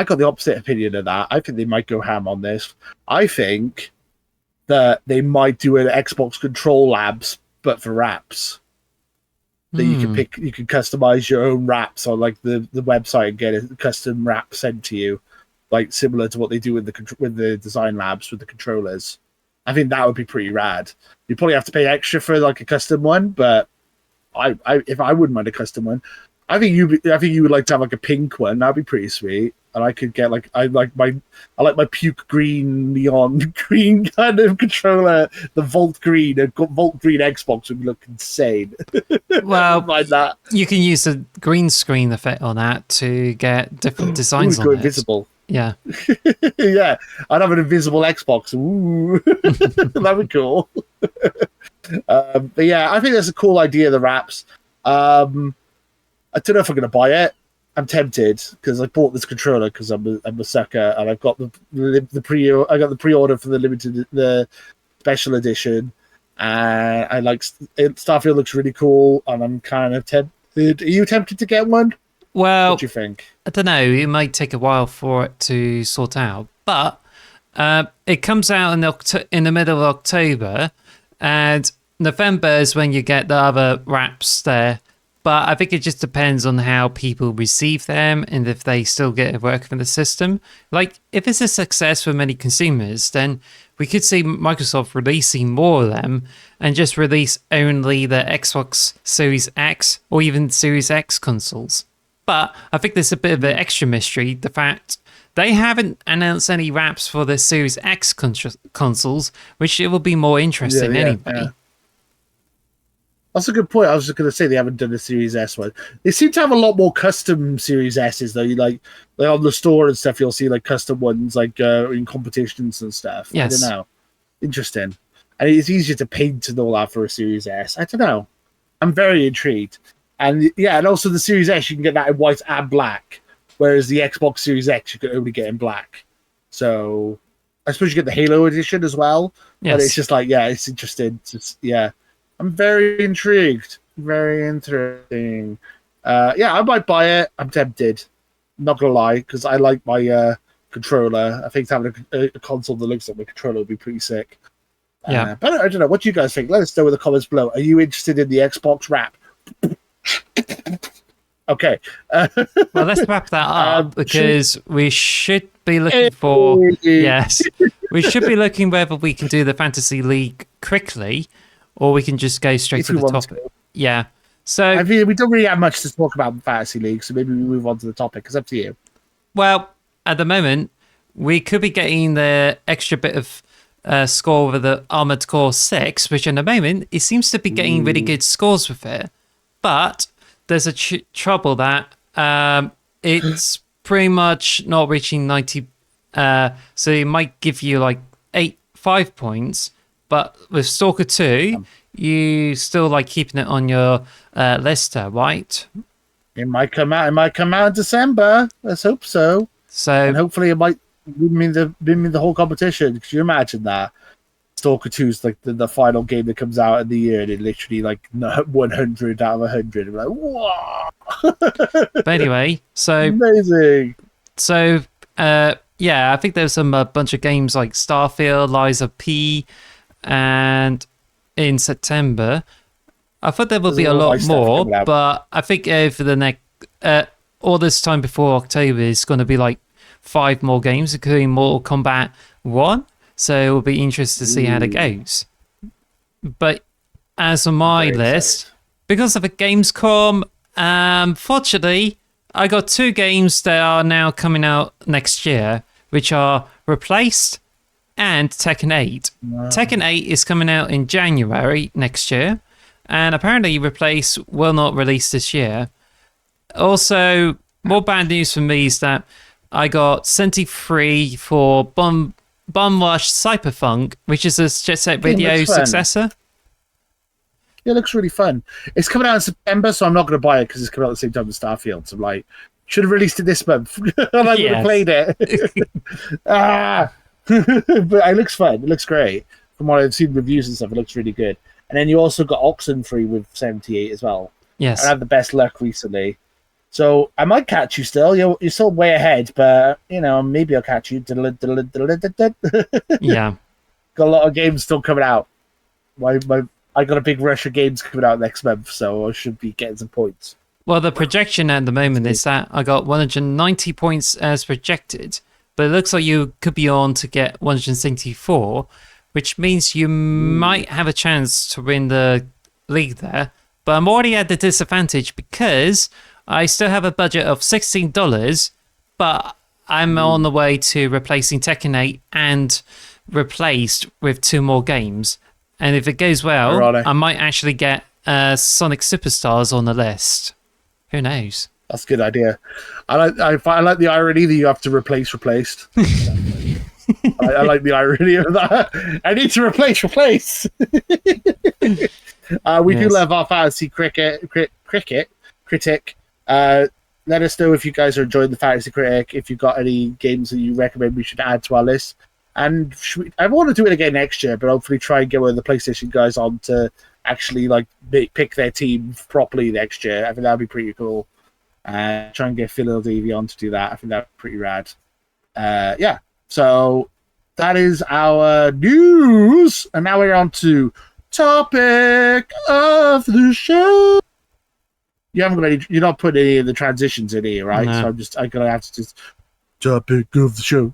A: got the opposite opinion of that. I think they might go ham on this. I think that they might do an Xbox Control Labs, but for wraps. That you can pick, you can customize your own wraps on like the website and get a custom wrap sent to you, like similar to what they do with the design labs with the controllers. I think that would be pretty rad. You probably have to pay extra for like a custom one, but if I wouldn't mind a custom one, I think you would like to have like a pink one. That'd be pretty sweet. And I could get like I like my puke green, neon green kind of controller. The Volt green, a Volt green Xbox would look insane.
B: Well,
A: like that.
B: You can use the green screen effect on that to get different designs on it.
A: Invisible.
B: Yeah.
A: Yeah, I'd have an invisible Xbox. Ooh, that'd be cool. But yeah, I think that's a cool idea. The wraps. I don't know if I'm going to buy it. I'm tempted because I bought this controller because I'm a sucker, and I've got the pre-order for the special edition, and I like Starfield looks really cool, and I'm kind of tempted. Are you tempted to get one?
B: Well,
A: what do you think?
B: I don't know. It might take a while for it to sort out, but it comes out in the middle of October, and November is when you get the other wraps there. But I think it just depends on how people receive them and if they still get it working in the system. Like, if it's a success for many consumers, then we could see Microsoft releasing more of them and just release only the Xbox Series X or even Series X consoles. But I think there's a bit of an extra mystery, the fact they haven't announced any wraps for the Series X consoles, which it will be more interesting anyway. Yeah.
A: That's a good point. I was just going to say they haven't done a Series S one. They seem to have a lot more custom Series S's though. You like on the store and stuff, you'll see like custom ones like in competitions and stuff.
B: Yes.
A: I don't know. Interesting. And it's easier to paint and all that for a Series S. I don't know. I'm very intrigued. And yeah, and also the Series S, you can get that in white and black, whereas the Xbox Series X you can only get in black. So I suppose you get the Halo edition as well. Yes. But it's just like, yeah, it's interesting. Yeah. I'm very intrigued. Very interesting. Yeah, I might buy it. I'm tempted. Not gonna lie, because I like my controller. I think having a console that looks like my controller would be pretty sick.
B: Yeah.
A: But I don't know. What do you guys think? Let us know in the comments below. Are you interested in the Xbox wrap? Okay.
B: Well, let's wrap that up because we should be looking for... Yes. We should be looking whether we can do the Fantasy League quickly, or we can just go straight to the topic. Yeah. So
A: I mean, we don't really have much to talk about in Fantasy League, so maybe we move on to the topic. It's up to you.
B: Well, at the moment, we could be getting the extra bit of score with the Armored Core 6, which in the moment, it seems to be getting really good scores with it. But there's a trouble that it's pretty much not reaching 90. So it might give you like 5 points. But with Stalker 2, you still like keeping it on your list, right?
A: It might come out. It might come out in December. Let's hope so. And hopefully, it might win me the whole competition. Could you imagine that? Stalker 2 is like the final game that comes out in the year, and it literally like 100 out of 100. I'm like, whoa!
B: But anyway, so
A: amazing.
B: So yeah, I think there's a bunch of games like Starfield, Liza P. And in September, I thought there will be a lot more, but I think over the next, all this time before October is going to be like 5 more games, including Mortal Kombat 1. So it will be interesting to see how that goes. But as on my list, because of the Gamescom, fortunately, I got 2 games that are now coming out next year, which are Replaced and Tekken 8. Wow. Tekken 8 is coming out in January next year, and apparently Replace will not release this year. Also, more bad news for me is that I got 73 for Bum Rush Cyberpunk, which is a Jet Set Radio successor.
A: Yeah, it looks really fun. It's coming out in September, so I'm not going to buy it because it's coming out at the same time as Starfield. So I'm like, should have released it this month. I would have played it. But it looks fun. It looks great. From what I've seen reviews and stuff, it looks really good. And then you also got Oxenfree with 78 as well.
B: Yes.
A: I had the best luck recently. So I might catch you still. You're still way ahead, but, maybe I'll catch you.
B: Yeah.
A: Got a lot of games still coming out. I got a big rush of games coming out next month, so I should be getting some points.
B: Well, the projection at the moment is that I got 190 points as projected, but it looks like you could be on to get 174, which means you might have a chance to win the league there. But I'm already at the disadvantage because I still have a budget of $16, but I'm on the way to replacing Tekken 8 and Replaced with 2 more games. And if it goes well, I might actually get Sonic Superstars on the list. Who knows?
A: That's a good idea. I like the irony that you have to replace replaced. I like the irony of that. I need to replace. We do love our fantasy critic. Let us know if you guys are enjoying the fantasy critic. If you've got any games that you recommend we should add to our list. And I want to do it again next year, but hopefully try and get one of the PlayStation guys on to actually pick their team properly next year. I think that'd be pretty cool. Try and get Phil Davey on to do that. I think that'd be pretty rad. So that is our news, and now we're on to topic of the show. You're not putting any of the transitions in here, right? No. So I'm gonna have to just topic of the show.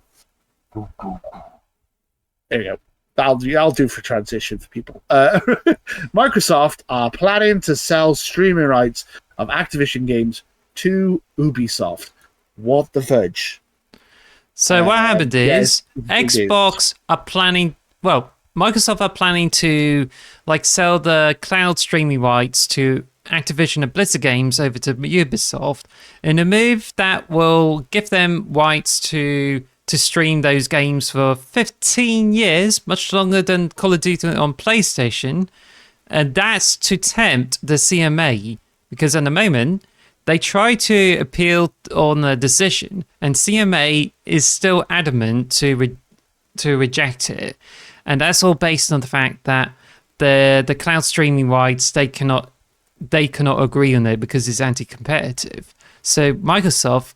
A: There you go. That'll do for transition for people. Microsoft are planning to sell streaming rights of Activision games to Ubisoft. What the fudge?
B: So what happened is Xbox are planning. Well, Microsoft are planning to sell the cloud streaming rights to Activision and Blizzard games over to Ubisoft in a move that will give them rights to stream those games for 15 years, much longer than Call of Duty on PlayStation. And that's to tempt the CMA, because at the moment, they try to appeal on the decision, and CMA is still adamant to reject it. And that's all based on the fact that the cloud streaming rights, they cannot agree on it because it's anti-competitive. So Microsoft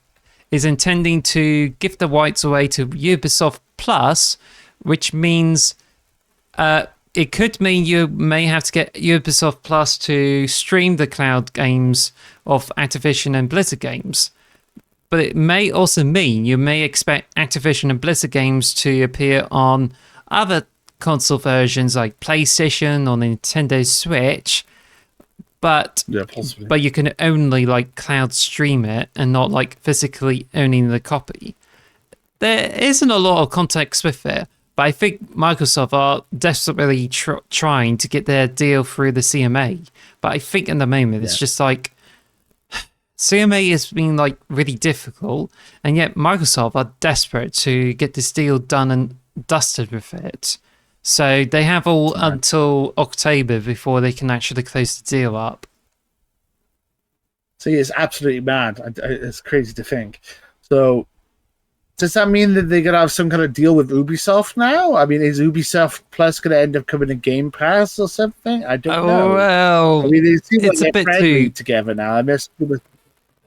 B: is intending to give the rights away to Ubisoft Plus, which means it could mean you may have to get Ubisoft Plus to stream the cloud games of Activision and Blizzard games. But it may also mean you may expect Activision and Blizzard games to appear on other console versions like PlayStation or Nintendo Switch, but you can only cloud stream it and not physically owning the copy. There isn't a lot of context with it, but I think Microsoft are desperately trying to get their deal through the CMA. But I think at the moment it's just CMA has been really difficult, and yet Microsoft are desperate to get this deal done and dusted with it. So they have all until October before they can actually close the deal up.
A: See, it's absolutely mad. It's crazy to think. So, does that mean that they're going to have some kind of deal with Ubisoft now? I mean, is Ubisoft Plus going to end up coming to Game Pass or something? I don't know.
B: Well,
A: I mean, it seems like they're friendly together now.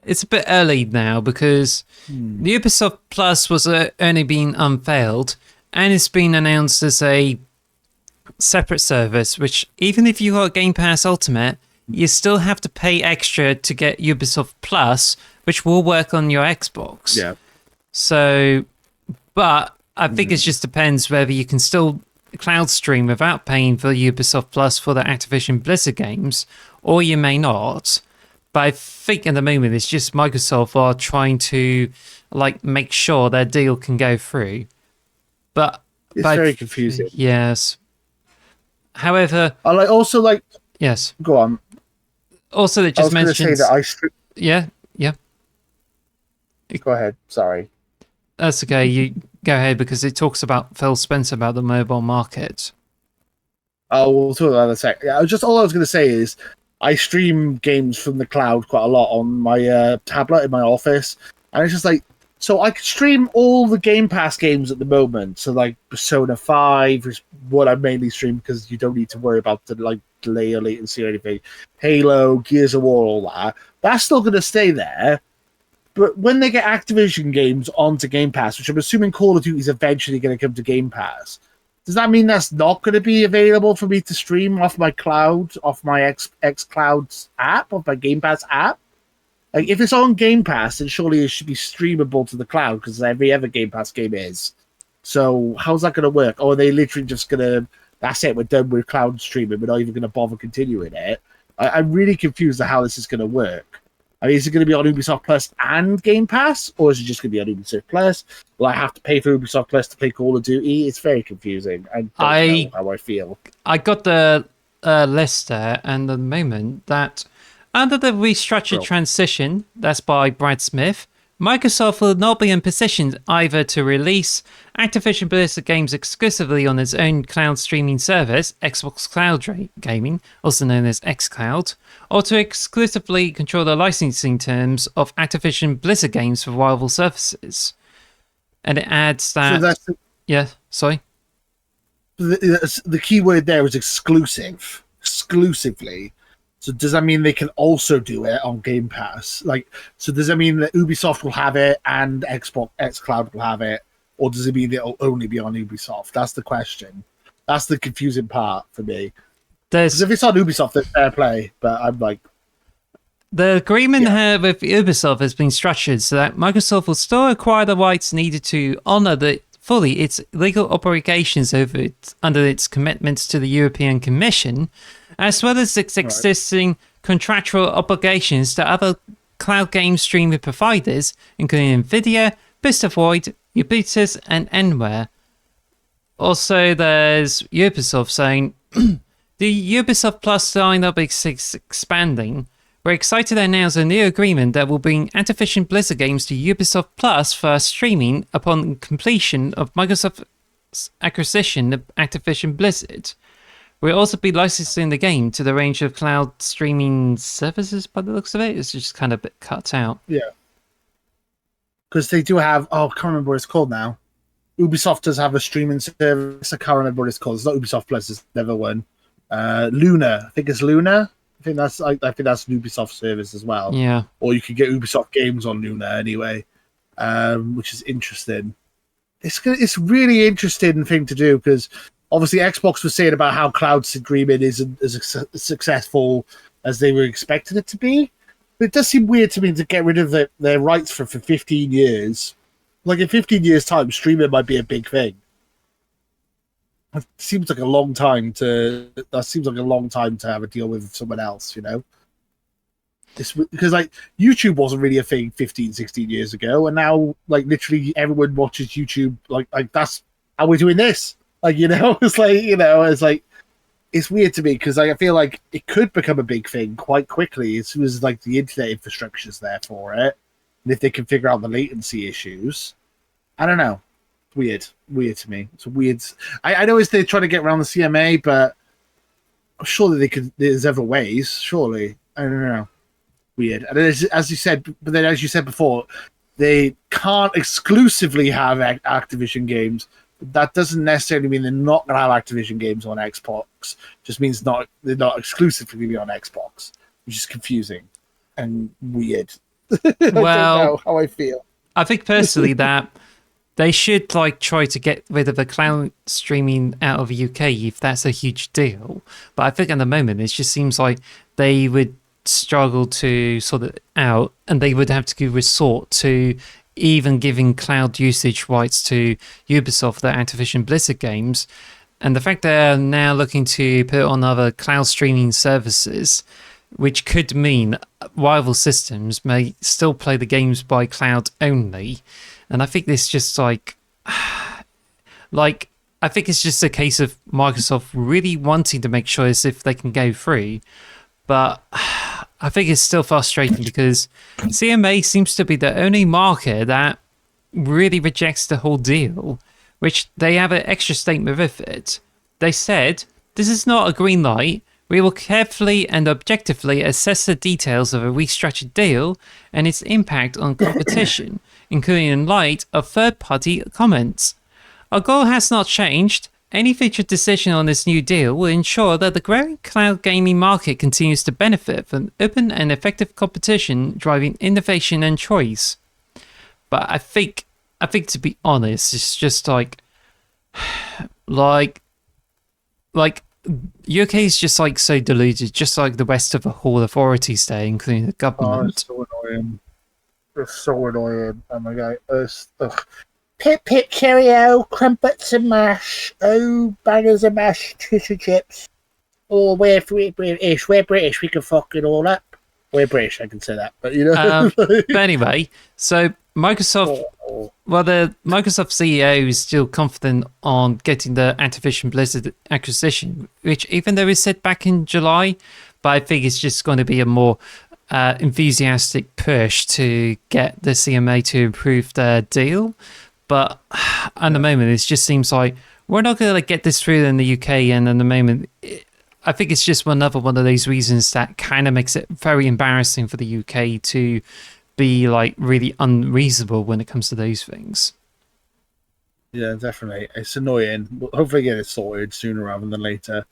B: It's a bit early now because the Ubisoft Plus was only being unveiled, and it's been announced as a separate service, which even if you got Game Pass Ultimate, you still have to pay extra to get Ubisoft Plus, which will work on your Xbox.
A: Yeah.
B: So, but I think it just depends whether you can still cloud stream without paying for Ubisoft Plus for the Activision Blizzard games, or you may not. But I think at the moment it's just Microsoft are trying to make sure their deal can go through. But
A: it's very confusing.
B: Yes. However,
A: I also
B: yes.
A: Go on.
B: Also, it just mentions.
A: Say that
B: yeah.
A: Go ahead. Sorry.
B: That's okay. You go ahead because it talks about Phil Spencer about the mobile market.
A: Oh, we'll talk about that in a sec. Yeah, all I was going to say is I stream games from the cloud quite a lot on my tablet in my office, and it's just so I could stream all the Game Pass games at the moment. So Persona 5 is what I mainly stream because you don't need to worry about the delay or latency or anything. Halo, Gears of War, all that. That's still going to stay there. But when they get Activision games onto Game Pass, which I'm assuming Call of Duty is eventually going to come to Game Pass, does that mean that's not going to be available for me to stream off my cloud, off my xCloud app, off my Game Pass app? If it's on Game Pass, then surely it should be streamable to the cloud because every other Game Pass game is. So how's that going to work? Or are they literally just going to, that's it, we're done with cloud streaming, we're not even going to bother continuing it? I'm really confused at how this is going to work. Is it going to be on Ubisoft Plus and Game Pass, or is it just going to be on Ubisoft Plus? Will I have to pay for Ubisoft Plus to play Call of Duty? It's very confusing. I don't know how I feel.
B: I got the list there, and at the moment that under the restructured transition, that's by Brad Smith, Microsoft will not be in position either to release Activision Blizzard games exclusively on its own cloud streaming service, Xbox Cloud Gaming, also known as xCloud, or to exclusively control the licensing terms of Activision Blizzard games for rival services. And it adds that... sorry?
A: The key word there is exclusive. Exclusively. So does that mean they can also do it on Game Pass? So does that mean that Ubisoft will have it and Xbox xCloud will have it? Or does it mean it'll only be on Ubisoft? That's the question. That's the confusing part for me. Because if it's on Ubisoft, it's fair play. But I'm
B: the agreement with Ubisoft has been structured so that Microsoft will still acquire the rights needed to honor fully its legal obligations under its commitments to the European Commission, as well as its existing contractual obligations to other cloud game streaming providers, including Nvidia, Void, Ubisoft, and Enware. Also, there's Ubisoft saying, the Ubisoft Plus lineup is expanding. We're excited to announce a new agreement that will bring Activision Blizzard games to Ubisoft Plus for streaming upon completion of Microsoft's acquisition of Activision Blizzard. We'll also be licensing the game to the range of cloud streaming services by the looks of it. It's just kind of a bit cut out.
A: Yeah. Because they do have, I can't remember what it's called now. Ubisoft does have a streaming service. I can't remember what it's called. It's not Ubisoft Plus, it's never one. Luna. I think it's Luna. I think that's an Ubisoft service as well.
B: Yeah.
A: Or you could get Ubisoft games on Luna anyway, which is interesting. It's really interesting thing to do because obviously Xbox was saying about how cloud streaming isn't as successful as they were expecting it to be. But it does seem weird to me to get rid of their rights for 15 years. In 15 years' time, streaming might be a big thing. It seems like a long time to have a deal with someone else, Because YouTube wasn't really a thing 15, 16 years ago, and now literally everyone watches YouTube. That's how we're doing this. It's weird to me because I feel like it could become a big thing quite quickly as soon as the internet infrastructure is there for it, and if they can figure out the latency issues. I don't know. Weird to me. It's weird. I know they're trying to get around the CMA, but surely they could. There's other ways. Surely, I don't know. Weird. And as you said before, they can't exclusively have Activision games. That doesn't necessarily mean they're not going to have Activision games on Xbox. Just means they're not exclusively going to be on Xbox, which is confusing and weird. I don't know how I feel.
B: I think personally that they should like try to get rid of the cloud streaming out of the UK if that's a huge deal. But I think at the moment it just seems like they would struggle to sort it out, and they would have to resort to even giving cloud usage rights to Ubisoft, the Activision Blizzard games. And the fact they're now looking to put on other cloud streaming services, which could mean rival systems may still play the games by cloud only. And I think this just like I think it's just a case of Microsoft really wanting to make sure as if they can go through. But I think it's still frustrating because CMA seems to be the only market that really rejects the whole deal, which they have an extra statement with it. They said, "This is not a green light. We will carefully and objectively assess the details of a restructured deal and its impact on competition, including in light of third-party comments. Our goal has not changed. Any future decision on this new deal will ensure that the growing cloud gaming market continues to benefit from open and effective competition, driving innovation and choice." But I think to be honest, it's just like UK is just like so deluded, just like the rest of the whole authorities there, including the government.
A: It's so annoying. It's so annoying. Oh my god. Ugh. Pip pip cheerio, crumpets and mash. Oh, bangers and mash, fish and chips. Oh, we're British. We're British. We can fuck it all up. We're British. I can say that, but you know.
B: But anyway, so Microsoft. Well, the Microsoft CEO is still confident on getting the Activision Blizzard acquisition, which even though it said back in July, but I think it's just going to be a more enthusiastic push to get the CMA to approve their deal. But at the moment, it just seems like we're not going to get this through in the UK. And at the moment, I think it's just another one of those reasons that kind of makes it very embarrassing for the UK to be like really unreasonable when it comes to those things.
A: Yeah, definitely. It's annoying. We'll hopefully get it sorted sooner rather than later.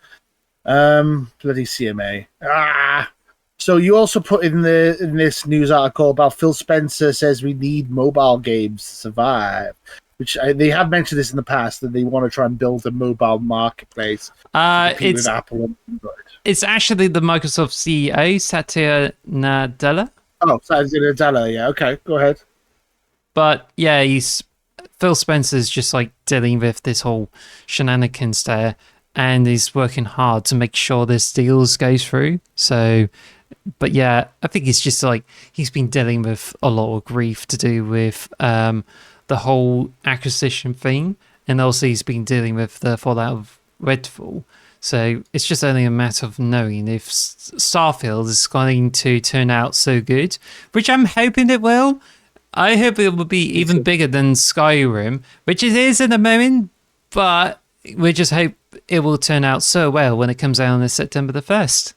A: Bloody CMA. So you also put in this news article about Phil Spencer says we need mobile games to survive, which they have mentioned this in the past, that they want to try and build a mobile marketplace to compete with Apple and Android. It's
B: actually the Microsoft CEO, Satya Nadella.
A: Oh, Satya Nadella, yeah, okay, go ahead.
B: But yeah, Phil Spencer's just like dealing with this whole shenanigans there, and he's working hard to make sure this deals goes through. So, but yeah, I think it's just like he's been dealing with a lot of grief to do with the whole acquisition thing, and also he's been dealing with the fallout of Redfall. So it's just only a matter of knowing if Starfield is going to turn out so good, which I'm hoping it will. I hope it will be even bigger than Skyrim, which it is in the moment, but we just hope it will turn out so well when it comes out on September the 1st.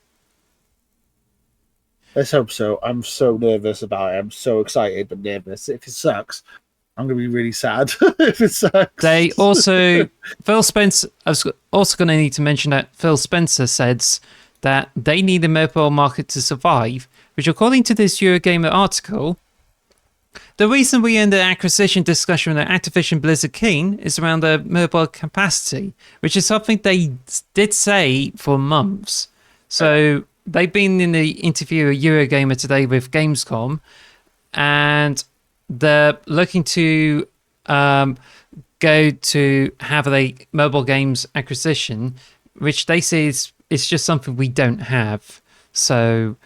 A: Let's hope so. I'm so nervous about it. I'm so excited but nervous. If it sucks, I'm going to be really sad if it sucks.
B: They also, Phil Spencer, I was also going to need to mention that Phil Spencer says that they need the mobile market to survive, which according to this Eurogamer article, the reason we end the acquisition discussion with Activision Blizzard King is around the mobile capacity, which is something they did say for months. So they've been in the interview with Eurogamer today with Gamescom, and they're looking to go to have a mobile games acquisition, which they say is just something we don't have. So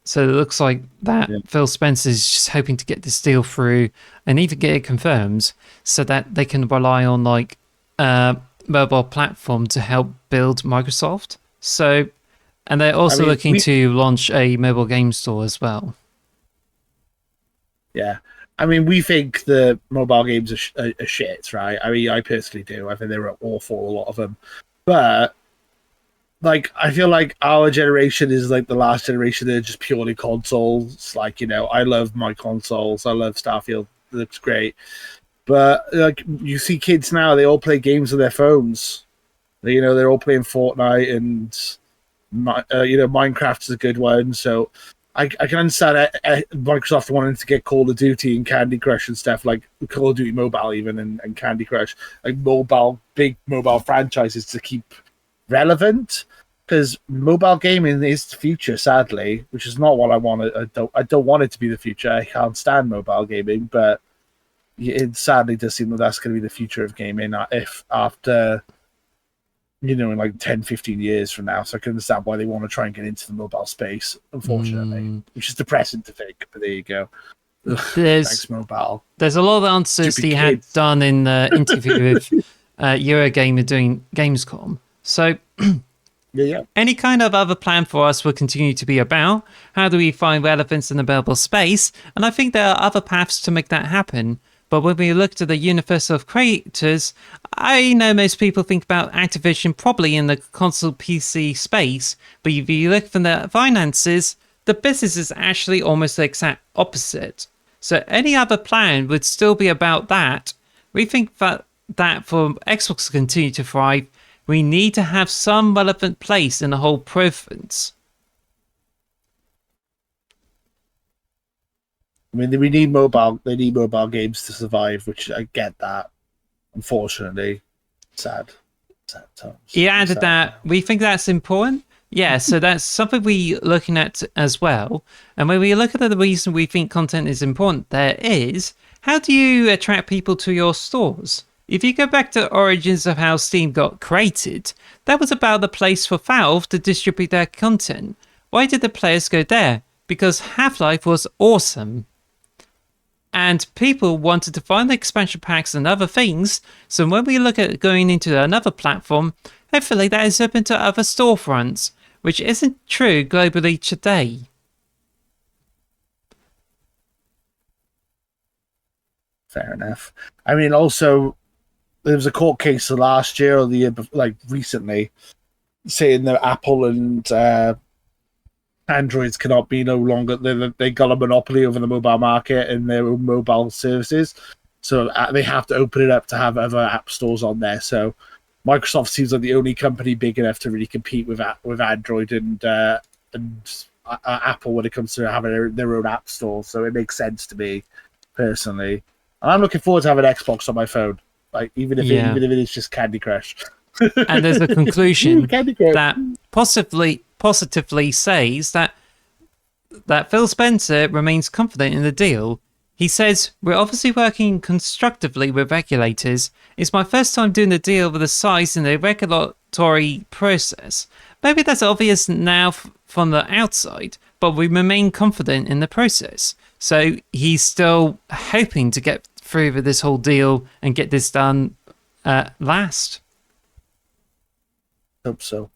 B: it looks like that Phil Spencer is just hoping to get this deal through and even get it confirmed so that they can rely on like mobile platform to help build Microsoft. So, and they're also looking to launch a mobile game store as well.
A: Yeah. I mean, we think the mobile games are shit, right? I mean, I personally do. I think they're awful, a lot of them. But, like, I feel like our generation is like the last generation that are just purely consoles. Like, you know, I love my consoles. I love Starfield. It looks great. But, like, you see kids now, they all play games on their phones. You know, they're all playing Fortnite and, you know, Minecraft is a good one. So I can understand Microsoft wanting to get Call of Duty and Candy Crush and stuff, like Call of Duty Mobile even and Candy Crush, like big mobile franchises to keep relevant, because mobile gaming is the future, sadly, which is not what I want. I don't want it to be the future. I can't stand mobile gaming, but it sadly does seem that that's going to be the future of gaming if after, in like 10, 15 years from now. So I can understand why they want to try and get into the mobile space, unfortunately, which is depressing to think, but there you go. Thanks, mobile.
B: There's a lot of answers he had done in the interview with Eurogamer doing Gamescom. So any kind of other plan for us will continue to be about how do we find relevance in the mobile space, and I think there are other paths to make that happen. But when we look to the universe of creators, I know most people think about Activision probably in the console PC space, but if you look from the finances, the business is actually almost the exact opposite. So any other plan would still be about that. We think that for Xbox to continue to thrive, we need to have some relevant place in the whole province.
A: I mean, we need mobile. They need mobile games to survive, which I get that. Unfortunately, sad times.
B: He added that we think that's important. Yeah, so that's something we're looking at as well. And when we look at the reason we think content is important, there is how do you attract people to your stores? If you go back to the origins of how Steam got created, that was about the place for Valve to distribute their content. Why did the players go there? Because Half-Life was awesome. And people wanted to find the expansion packs and other things. So when we look at going into another platform, hopefully that is open to other storefronts, which isn't true globally today.
A: Fair enough. I mean, also, there was a court case last year or the year, recently, saying that Apple and Androids cannot be no longer. They got a monopoly over the mobile market and their own mobile services, so they have to open it up to have other app stores on there. So Microsoft seems like the only company big enough to really compete with Android and Apple when it comes to having their own app store. So it makes sense to me personally, and I'm looking forward to having Xbox on my phone, like even if it is just Candy Crush.
B: And there's a conclusion that positively says that Phil Spencer remains confident in the deal. He says, "We're obviously working constructively with regulators. It's my first time doing the deal with the size in the regulatory process. Maybe that's obvious now from the outside, but we remain confident in the process." So he's still hoping to get through with this whole deal and get this done last.
A: Hope so.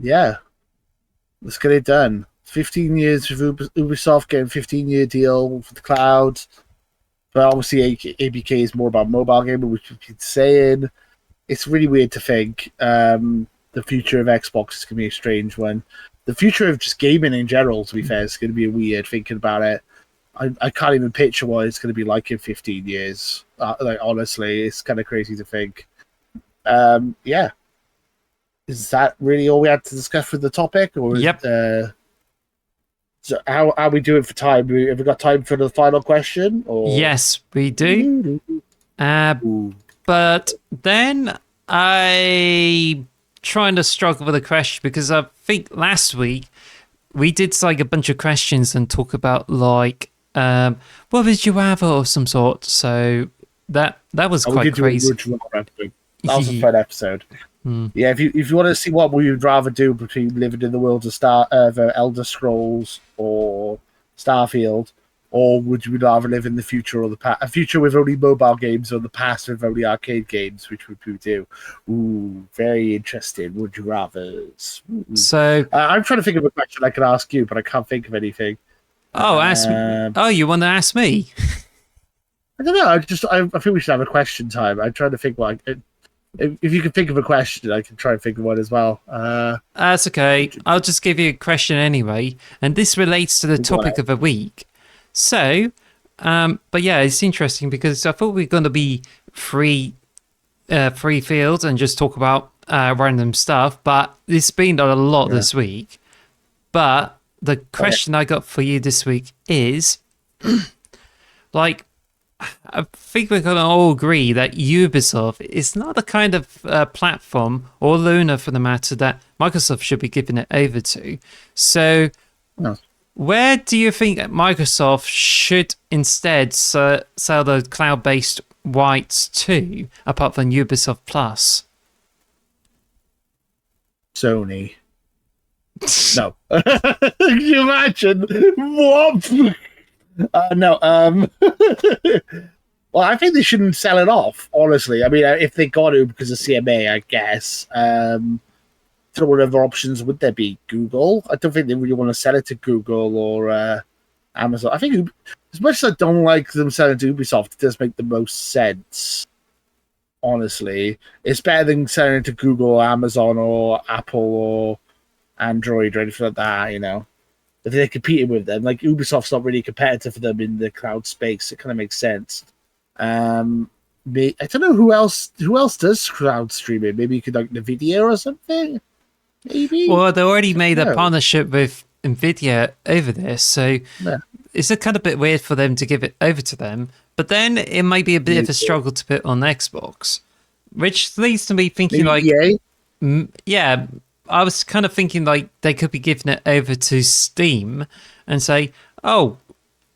A: Yeah, let's get it done. 15 years with Ubisoft getting 15-year deal for the cloud, but obviously ABK is more about mobile gaming, which we've been saying. It's really weird to think the future of Xbox is going to be a strange one. The future of just gaming in general, to be fair, is going to be weird thinking about it. I can't even picture what it's going to be like in 15 years. Honestly, it's kind of crazy to think. Yeah. Is that really all we had to discuss for the topic? Or
B: yep.
A: So how are we doing for time? Have we got time for the final question? Or?
B: Yes, we do. But then I trying to struggle with a question because I think last week we did like a bunch of questions and talk about like what would you rather or some sort. So that was quite crazy.
A: That was a fun episode. Yeah, if you want to see what we would rather do between living in the world of Elder Scrolls or Starfield, or would you rather live in the future or the past? A future with only mobile games or the past with only arcade games, which would we do? Ooh, very interesting. Would you rather?
B: So
A: I'm trying to think of a question I could ask you, but I can't think of anything.
B: Ask me. Oh, you want to ask me?
A: I don't know. I think we should have a question time. I'm trying to think what. If you can think of a question, I can try and think of one as well.
B: That's okay. I'll just give you a question anyway. And this relates to the topic of the week. So, but yeah, it's interesting because I thought we were going to be free field and just talk about random stuff. But it's been a lot this week. But the question I got for you this week is, like, I think we're going to all agree that Ubisoft is not the kind of platform, or Luna for the matter, that Microsoft should be giving it over to. So,
A: No.
B: where do you think that Microsoft should instead sell the cloud-based whites to, apart from Ubisoft Plus?
A: Sony. No. Can you imagine? What? No. Well, I think they shouldn't sell it off, honestly. I mean, if they got to because of CMA, I guess. So what other options would there be? Google? I don't think they really want to sell it to Google or Amazon. I think as much as I don't like them selling to Ubisoft, it does make the most sense. Honestly, it's better than selling it to Google or Amazon or Apple or Android or anything like that, If they're competing with them, like Ubisoft's not really competitive for them in the cloud space. It kind of makes sense. I don't know who else does cloud streaming. Maybe you could like NVIDIA or something. Maybe.
B: Well, they already made a partnership with NVIDIA over this, so
A: yeah.
B: It's a kind of bit weird for them to give it over to them. But then it might be a bit of a struggle to put on Xbox, which leads to me thinking yeah, I was kind of thinking like they could be giving it over to Steam and say, oh,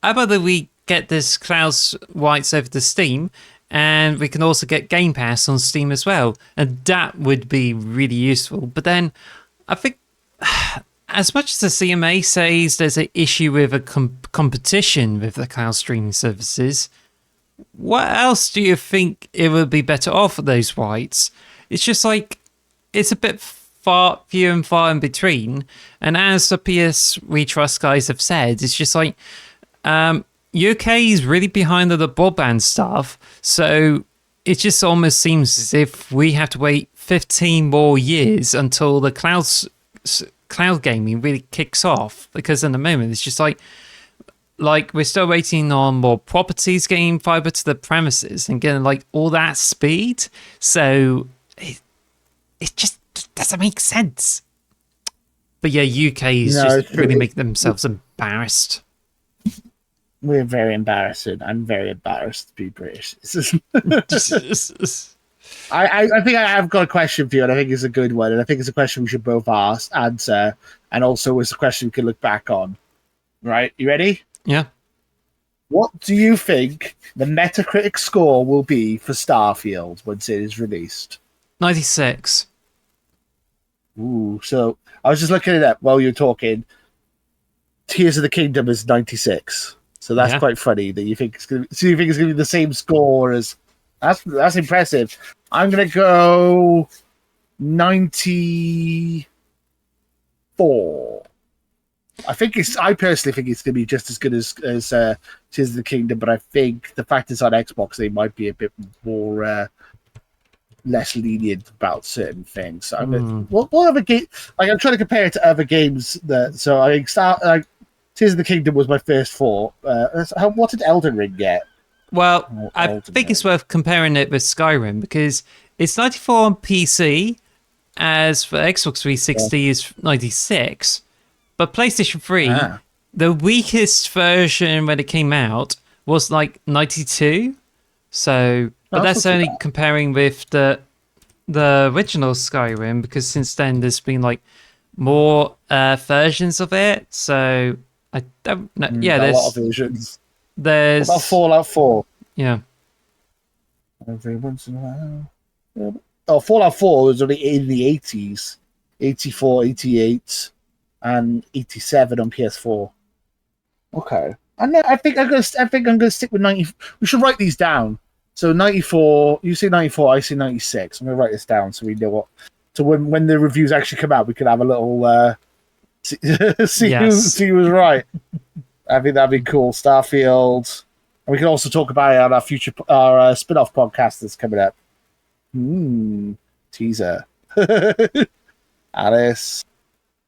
B: how about that we get this Cloud's Whites over to Steam and we can also get Game Pass on Steam as well. And that would be really useful. But then I think as much as the CMA says there's an issue with a competition with the cloud streaming services, what else do you think it would be better off for those whites? It's just like, it's a bit few and far in between. And as the PS We Trust guys have said, it's just like, UK is really behind on the broadband stuff. So it just almost seems as if we have to wait 15 more years until the cloud gaming really kicks off. Because in the moment, it's just like we're still waiting on more properties getting fiber to the premises and getting like all that speed. So it just doesn't make sense. But yeah, UK is just really making themselves embarrassed.
A: We're very embarrassing. I'm very embarrassed to be British. I think I have got a question for you, and I think it's a good one, and I think it's a question we should both answer, and also it's a question we can look back on. Right? You ready?
B: Yeah.
A: What do you think the Metacritic score will be for Starfield once it is released?
B: 96.
A: Ooh, so I was just looking it up while you were talking. Tears of the Kingdom is 96. So that's quite funny that you think it's going to. So you think it's going to be the same score as? That's impressive. I'm going to go 94. I personally think it's going to be just as good as Tears of the Kingdom, but I think the fact it's on Xbox, they might be a bit more less lenient about certain things. So what other game? Like I'm trying to compare it to other games so I think Tears of the Kingdom was my first thought. What did Elden Ring get?
B: Well, I think it's worth comparing it with Skyrim because it's 94 on PC, as for Xbox 360 is 96. But PlayStation 3, the weakest version when it came out was like 92. So, but that's only comparing with the original Skyrim, because since then there's been like more versions of it. So I don't know. Yeah, there's
A: a lot of versions.
B: There's
A: what about Fallout 4.
B: Yeah.
A: Every once in a while. Oh, Fallout 4 was only in the 80s. 84, 88, and 87 on PS4. Okay. I think I'm gonna stick with 90. We should write these down. So 94, you say 94, I say 96. I'm gonna write this down so we know what. So when the reviews actually come out, we can have a little see who's right. I think that'd be cool. Starfield. And we can also talk about it on our spin-off podcast that's coming up. Teaser. Alice.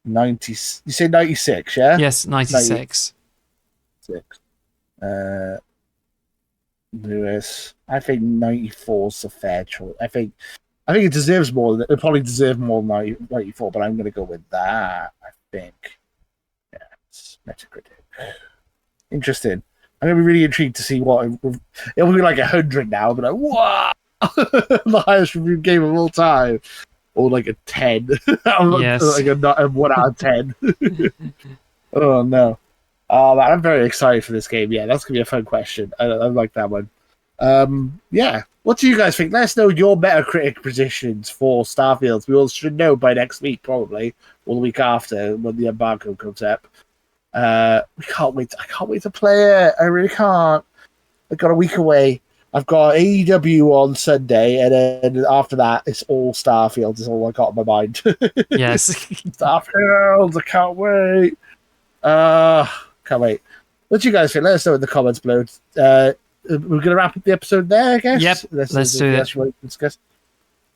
A: 90. You say 96, yeah?
B: Yes, 96.
A: 96. Lewis. I think 94 is a fair choice. I think it deserves more. It probably deserves more than 94, but I'm going to go with that. I think. Yeah. Metacritic. Interesting. I'm gonna be really intrigued to see what it'll be like 100 now. But like, wow, the highest reviewed game of all time, or like a 10.
B: Yes.
A: Like a 1 out of 10. Oh no. Oh man, I'm very excited for this game. Yeah, that's gonna be a fun question. I like that one. Yeah. What do you guys think? Let us know your Metacritic positions for Starfield. We all should know by next week, probably, or the week after when the embargo comes up. We can't wait. I can't wait to play it. I really can't. I've got a week away. I've got AEW on Sunday, and then after that, it's all Starfield. Is all I got in my mind.
B: Yes.
A: Starfield. I can't wait. Can't wait. What do you guys think? Let us know in the comments below. We're going to wrap up the episode there, I guess.
B: Yep, let's do it.
A: Discuss.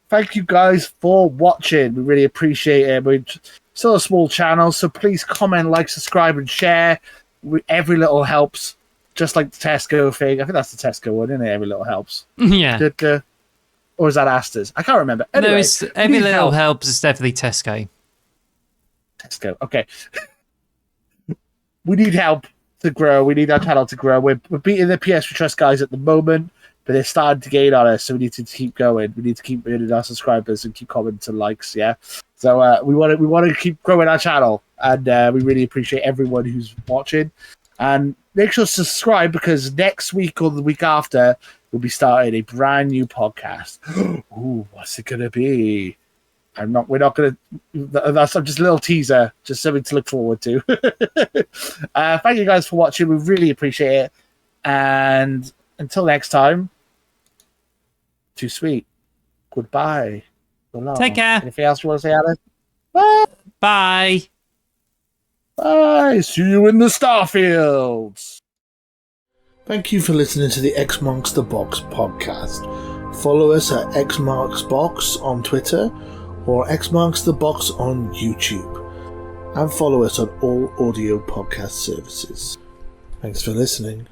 A: Thank you guys for watching. We really appreciate it. We're still a small channel, so please comment, like, subscribe, and share. Every little helps, just like the Tesco thing. I think that's the Tesco one, isn't it? Every little helps.
B: Yeah.
A: Or is that Asda's? I can't remember. Anyway,
B: No, it's every little helps. It's definitely Tesco.
A: Tesco, okay. We need help to grow. We need our channel to grow. We're beating the PS for Trust guys at the moment, but they're starting to gain on us, so we need to keep going. We need to keep earning our subscribers and keep comments and likes. Yeah, so we want to keep growing our channel, and we really appreciate everyone who's watching. And make sure to subscribe, because next week or the week after we'll be starting a brand new podcast. Ooh, what's it gonna be? We're not gonna. That's just a little teaser, just something to look forward to. Thank you guys for watching. We really appreciate it. And until next time, too sweet. Goodbye. So long.
B: Take care.
A: Anything else you want to say, Alice? Bye.
B: Bye.
A: Bye. See you in the Starfields. Thank you for listening to the X Marks the Box podcast. Follow us at X Marks Box on Twitter, or X Marks the Box on YouTube, and follow us on all audio podcast services. Thanks for listening.